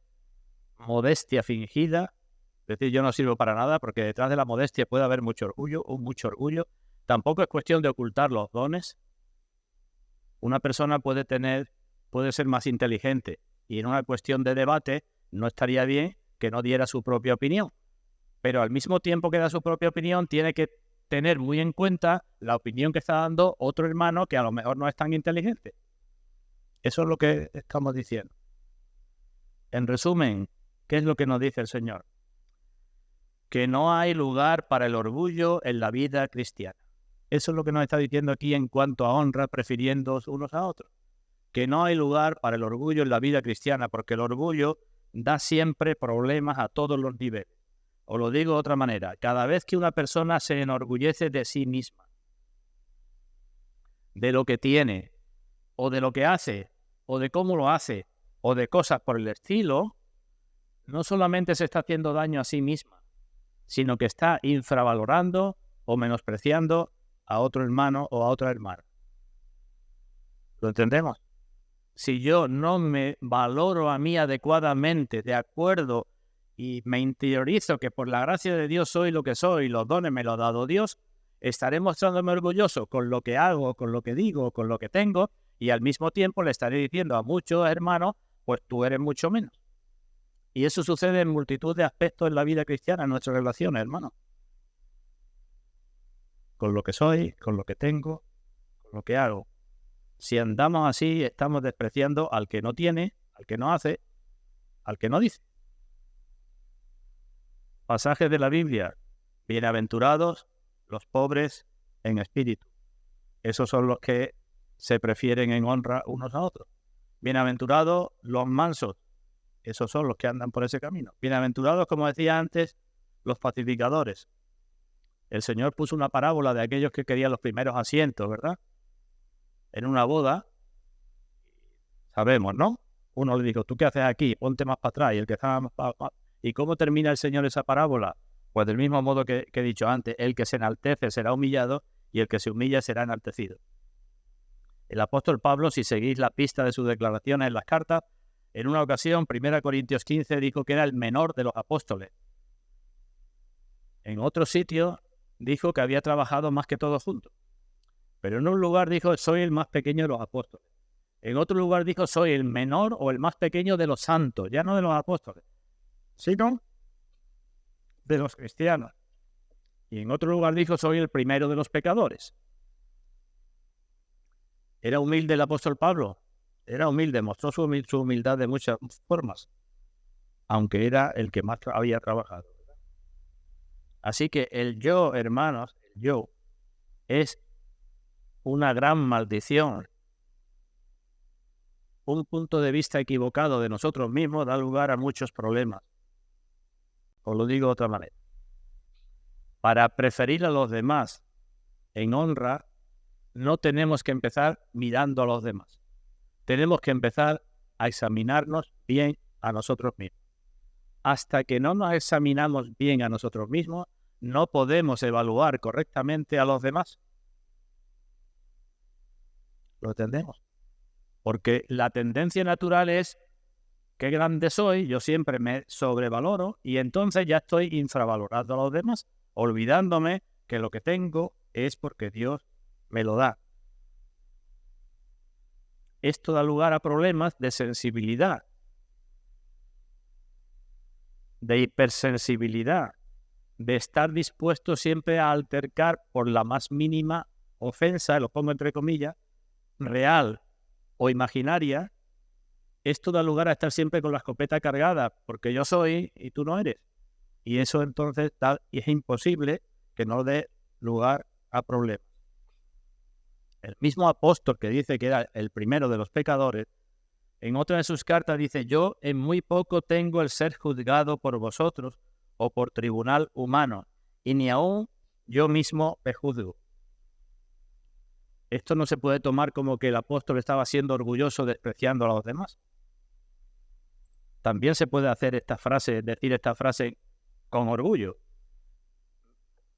modestia fingida, es decir, yo no sirvo para nada, porque detrás de la modestia puede haber mucho orgullo. Tampoco es cuestión de ocultar los dones. Una persona puede ser más inteligente y en una cuestión de debate no estaría bien que no diera su propia opinión. Pero al mismo tiempo que da su propia opinión, tiene que tener muy en cuenta la opinión que está dando otro hermano que a lo mejor no es tan inteligente. Eso es lo que estamos diciendo. En resumen, ¿qué es lo que nos dice el Señor? Que no hay lugar para el orgullo en la vida cristiana. Eso es lo que nos está diciendo aquí en cuanto a honra, prefiriendo unos a otros. Que no hay lugar para el orgullo en la vida cristiana, porque el orgullo da siempre problemas a todos los niveles. Os lo digo de otra manera, cada vez que una persona se enorgullece de sí misma, de lo que tiene o de lo que hace, o de cómo lo hace, o de cosas por el estilo, no solamente se está haciendo daño a sí misma, sino que está infravalorando o menospreciando a otro hermano o a otra hermana. ¿Lo entendemos? Si yo no me valoro a mí adecuadamente, de acuerdo, y me interiorizo que por la gracia de Dios soy lo que soy, los dones me los ha dado Dios, estaré mostrándome orgulloso con lo que hago, con lo que digo, con lo que tengo, y al mismo tiempo le estaré diciendo a muchos hermanos, pues tú eres mucho menos. Y eso sucede en multitud de aspectos en la vida cristiana, en nuestras relaciones, hermanos. Con lo que soy, con lo que tengo, con lo que hago. Si andamos así, estamos despreciando al que no tiene, al que no hace, al que no dice. Pasajes de la Biblia. Bienaventurados los pobres en espíritu. Esos son los que se prefieren en honra unos a otros. Bienaventurados los mansos. Esos son los que andan por ese camino. Bienaventurados, como decía antes, los pacificadores. El Señor puso una parábola de aquellos que querían los primeros asientos, ¿verdad? En una boda, sabemos, ¿no? Uno le dijo, ¿tú qué haces aquí? Ponte más para atrás. Y el que estaba más para atrás. ¿Y cómo termina el Señor esa parábola? Pues del mismo modo que he dicho antes, el que se enaltece será humillado y el que se humilla será enaltecido. El apóstol Pablo, si seguís la pista de sus declaraciones en las cartas, en una ocasión, 1 Corintios 15, dijo que era el menor de los apóstoles. En otro sitio dijo que había trabajado más que todos juntos. Pero en un lugar dijo, soy el más pequeño de los apóstoles. En otro lugar dijo, soy el menor o el más pequeño de los santos, ya no de los apóstoles, sino de los cristianos. Y en otro lugar dijo, soy el primero de los pecadores. ¿Era humilde el apóstol Pablo? Era humilde, mostró su humildad de muchas formas, aunque era el que más había trabajado. Así que el yo, hermanos, el yo, es una gran maldición. Un punto de vista equivocado de nosotros mismos da lugar a muchos problemas. Os lo digo de otra manera. Para preferir a los demás en honra, no tenemos que empezar mirando a los demás. Tenemos que empezar a examinarnos bien a nosotros mismos. Hasta que no nos examinamos bien a nosotros mismos, no podemos evaluar correctamente a los demás. ¿Lo entendemos? Porque la tendencia natural es, qué grande soy, yo siempre me sobrevaloro y entonces ya estoy infravalorando a los demás, olvidándome que lo que tengo es porque Dios me lo da. Esto da lugar a problemas de sensibilidad, de hipersensibilidad, de estar dispuesto siempre a altercar por la más mínima ofensa, lo pongo entre comillas, real o imaginaria. Esto da lugar a estar siempre con la escopeta cargada, porque yo soy y tú no eres. Y eso entonces es imposible que no dé lugar a problemas. El mismo apóstol que dice que era el primero de los pecadores, en otra de sus cartas dice, yo en muy poco tengo el ser juzgado por vosotros o por tribunal humano, y ni aún yo mismo me juzgo. Esto no se puede tomar como que el apóstol estaba siendo orgulloso despreciando a los demás. También se puede hacer decir esta frase con orgullo.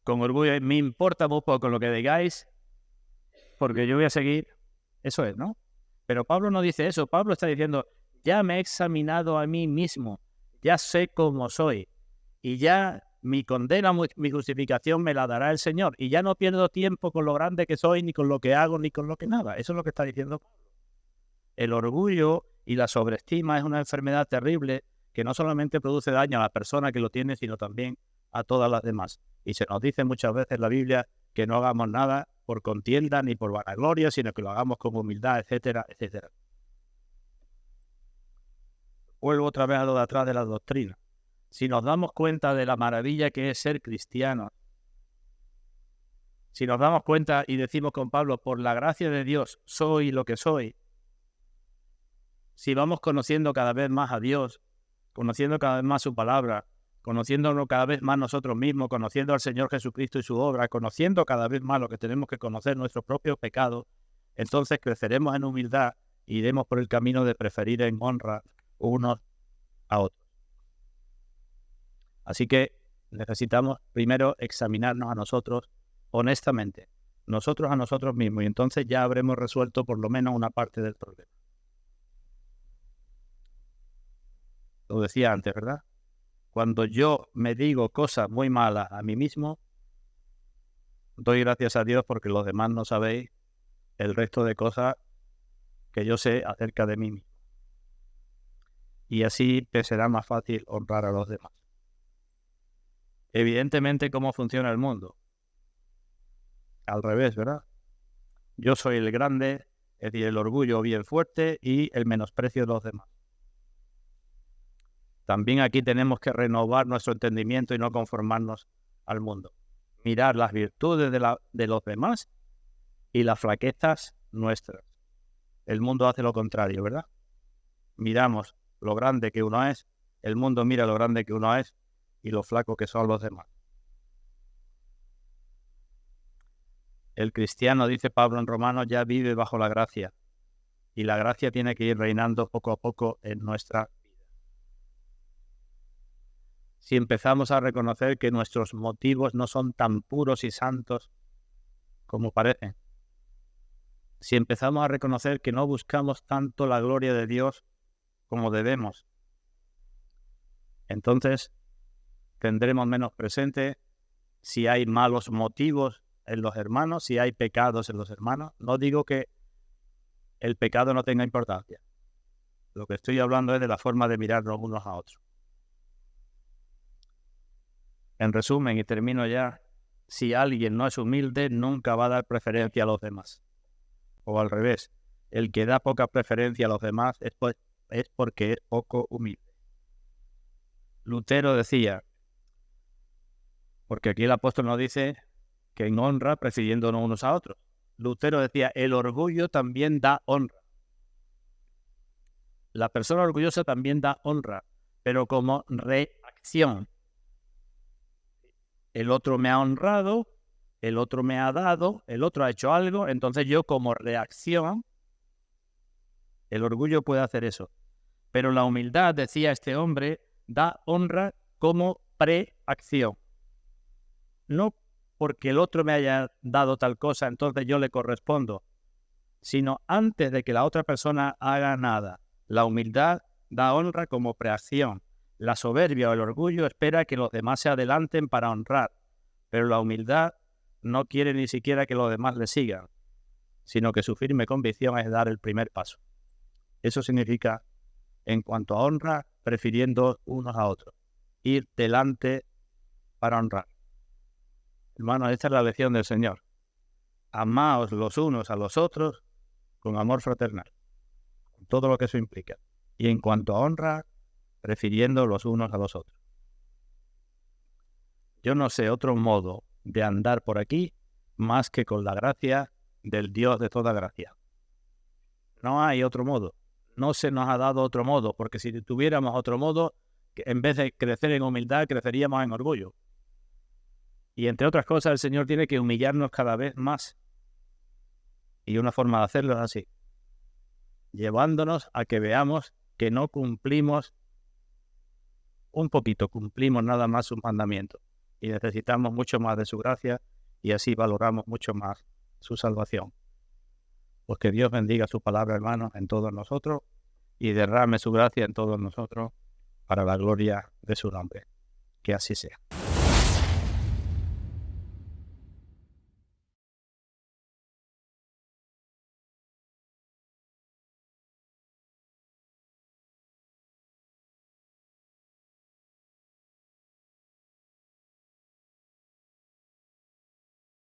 Con orgullo, me importa muy poco lo que digáis, porque yo voy a seguir. Eso es, ¿no? Pero Pablo no dice eso. Pablo está diciendo, ya me he examinado a mí mismo, ya sé cómo soy, y ya mi condena, mi justificación me la dará el Señor, y ya no pierdo tiempo con lo grande que soy, ni con lo que hago, ni con lo que nada. Eso es lo que está diciendo Pablo. El orgullo y la sobreestima es una enfermedad terrible que no solamente produce daño a la persona que lo tiene, sino también a todas las demás. Y se nos dice muchas veces en la Biblia que no hagamos nada por contienda ni por vanagloria, sino que lo hagamos con humildad, etcétera, etcétera. Vuelvo otra vez a lo de atrás de la doctrina. Si nos damos cuenta de la maravilla que es ser cristianos, si nos damos cuenta y decimos con Pablo, por la gracia de Dios soy lo que soy, si vamos conociendo cada vez más a Dios, conociendo cada vez más su palabra, conociéndonos cada vez más nosotros mismos, conociendo al Señor Jesucristo y su obra, conociendo cada vez más lo que tenemos que conocer, nuestros propios pecados, entonces creceremos en humildad iremos por el camino de preferir en honra unos a otros. Así que necesitamos primero examinarnos a nosotros honestamente, nosotros a nosotros mismos, y entonces ya habremos resuelto por lo menos una parte del problema. Lo decía antes, ¿verdad? Cuando yo me digo cosas muy malas a mí mismo, doy gracias a Dios porque los demás no sabéis el resto de cosas que yo sé acerca de mí mismo. Y así te será más fácil honrar a los demás. Evidentemente, ¿cómo funciona el mundo? Al revés, ¿verdad? Yo soy el grande, es decir, el orgullo bien fuerte y el menosprecio de los demás. También aquí tenemos que renovar nuestro entendimiento y no conformarnos al mundo. Mirar las virtudes de los demás y las flaquezas nuestras. El mundo hace lo contrario, ¿verdad? Miramos lo grande que uno es, el mundo mira lo grande que uno es y lo flaco que son los demás. El cristiano, dice Pablo en Romanos, ya vive bajo la gracia y la gracia tiene que ir reinando poco a poco en nuestra vida. Si empezamos a reconocer que nuestros motivos no son tan puros y santos como parecen, si empezamos a reconocer que no buscamos tanto la gloria de Dios como debemos, entonces tendremos menos presente si hay malos motivos en los hermanos, si hay pecados en los hermanos. No digo que el pecado no tenga importancia. Lo que estoy hablando es de la forma de mirarnos unos a otros. En resumen, y termino ya, si alguien no es humilde, nunca va a dar preferencia a los demás. O al revés, el que da poca preferencia a los demás es porque es poco humilde. Lutero decía, porque aquí el apóstol nos dice que en honra prefiriéndonos unos a otros. Lutero decía, el orgullo también da honra. La persona orgullosa también da honra, pero como reacción. El otro me ha honrado, el otro me ha dado, el otro ha hecho algo, entonces yo como reacción, el orgullo puede hacer eso. Pero la humildad, decía este hombre, da honra como preacción. No porque el otro me haya dado tal cosa, entonces yo le correspondo, sino antes de que la otra persona haga nada. La humildad da honra como preacción. La soberbia o el orgullo espera que los demás se adelanten para honrar, pero la humildad no quiere ni siquiera que los demás le sigan, sino que su firme convicción es dar el primer paso. Eso significa, en cuanto a honra, prefiriendo unos a otros, ir delante para honrar. Hermanos, esta es la lección del Señor. Amaos los unos a los otros con amor fraternal, con todo lo que eso implica. Y en cuanto a honra, prefiriendo los unos a los otros. Yo no sé otro modo de andar por aquí más que con la gracia del Dios de toda gracia. No hay otro modo. No se nos ha dado otro modo, porque si tuviéramos otro modo, en vez de crecer en humildad, creceríamos en orgullo. Y entre otras cosas, el Señor tiene que humillarnos cada vez más. Y una forma de hacerlo es así, llevándonos a que veamos que no cumplimos un poquito, cumplimos nada más sus mandamientos. Y necesitamos mucho más de su gracia y así valoramos mucho más su salvación. Pues que Dios bendiga su palabra, hermanos, en todos nosotros y derrame su gracia en todos nosotros para la gloria de su nombre. Que así sea.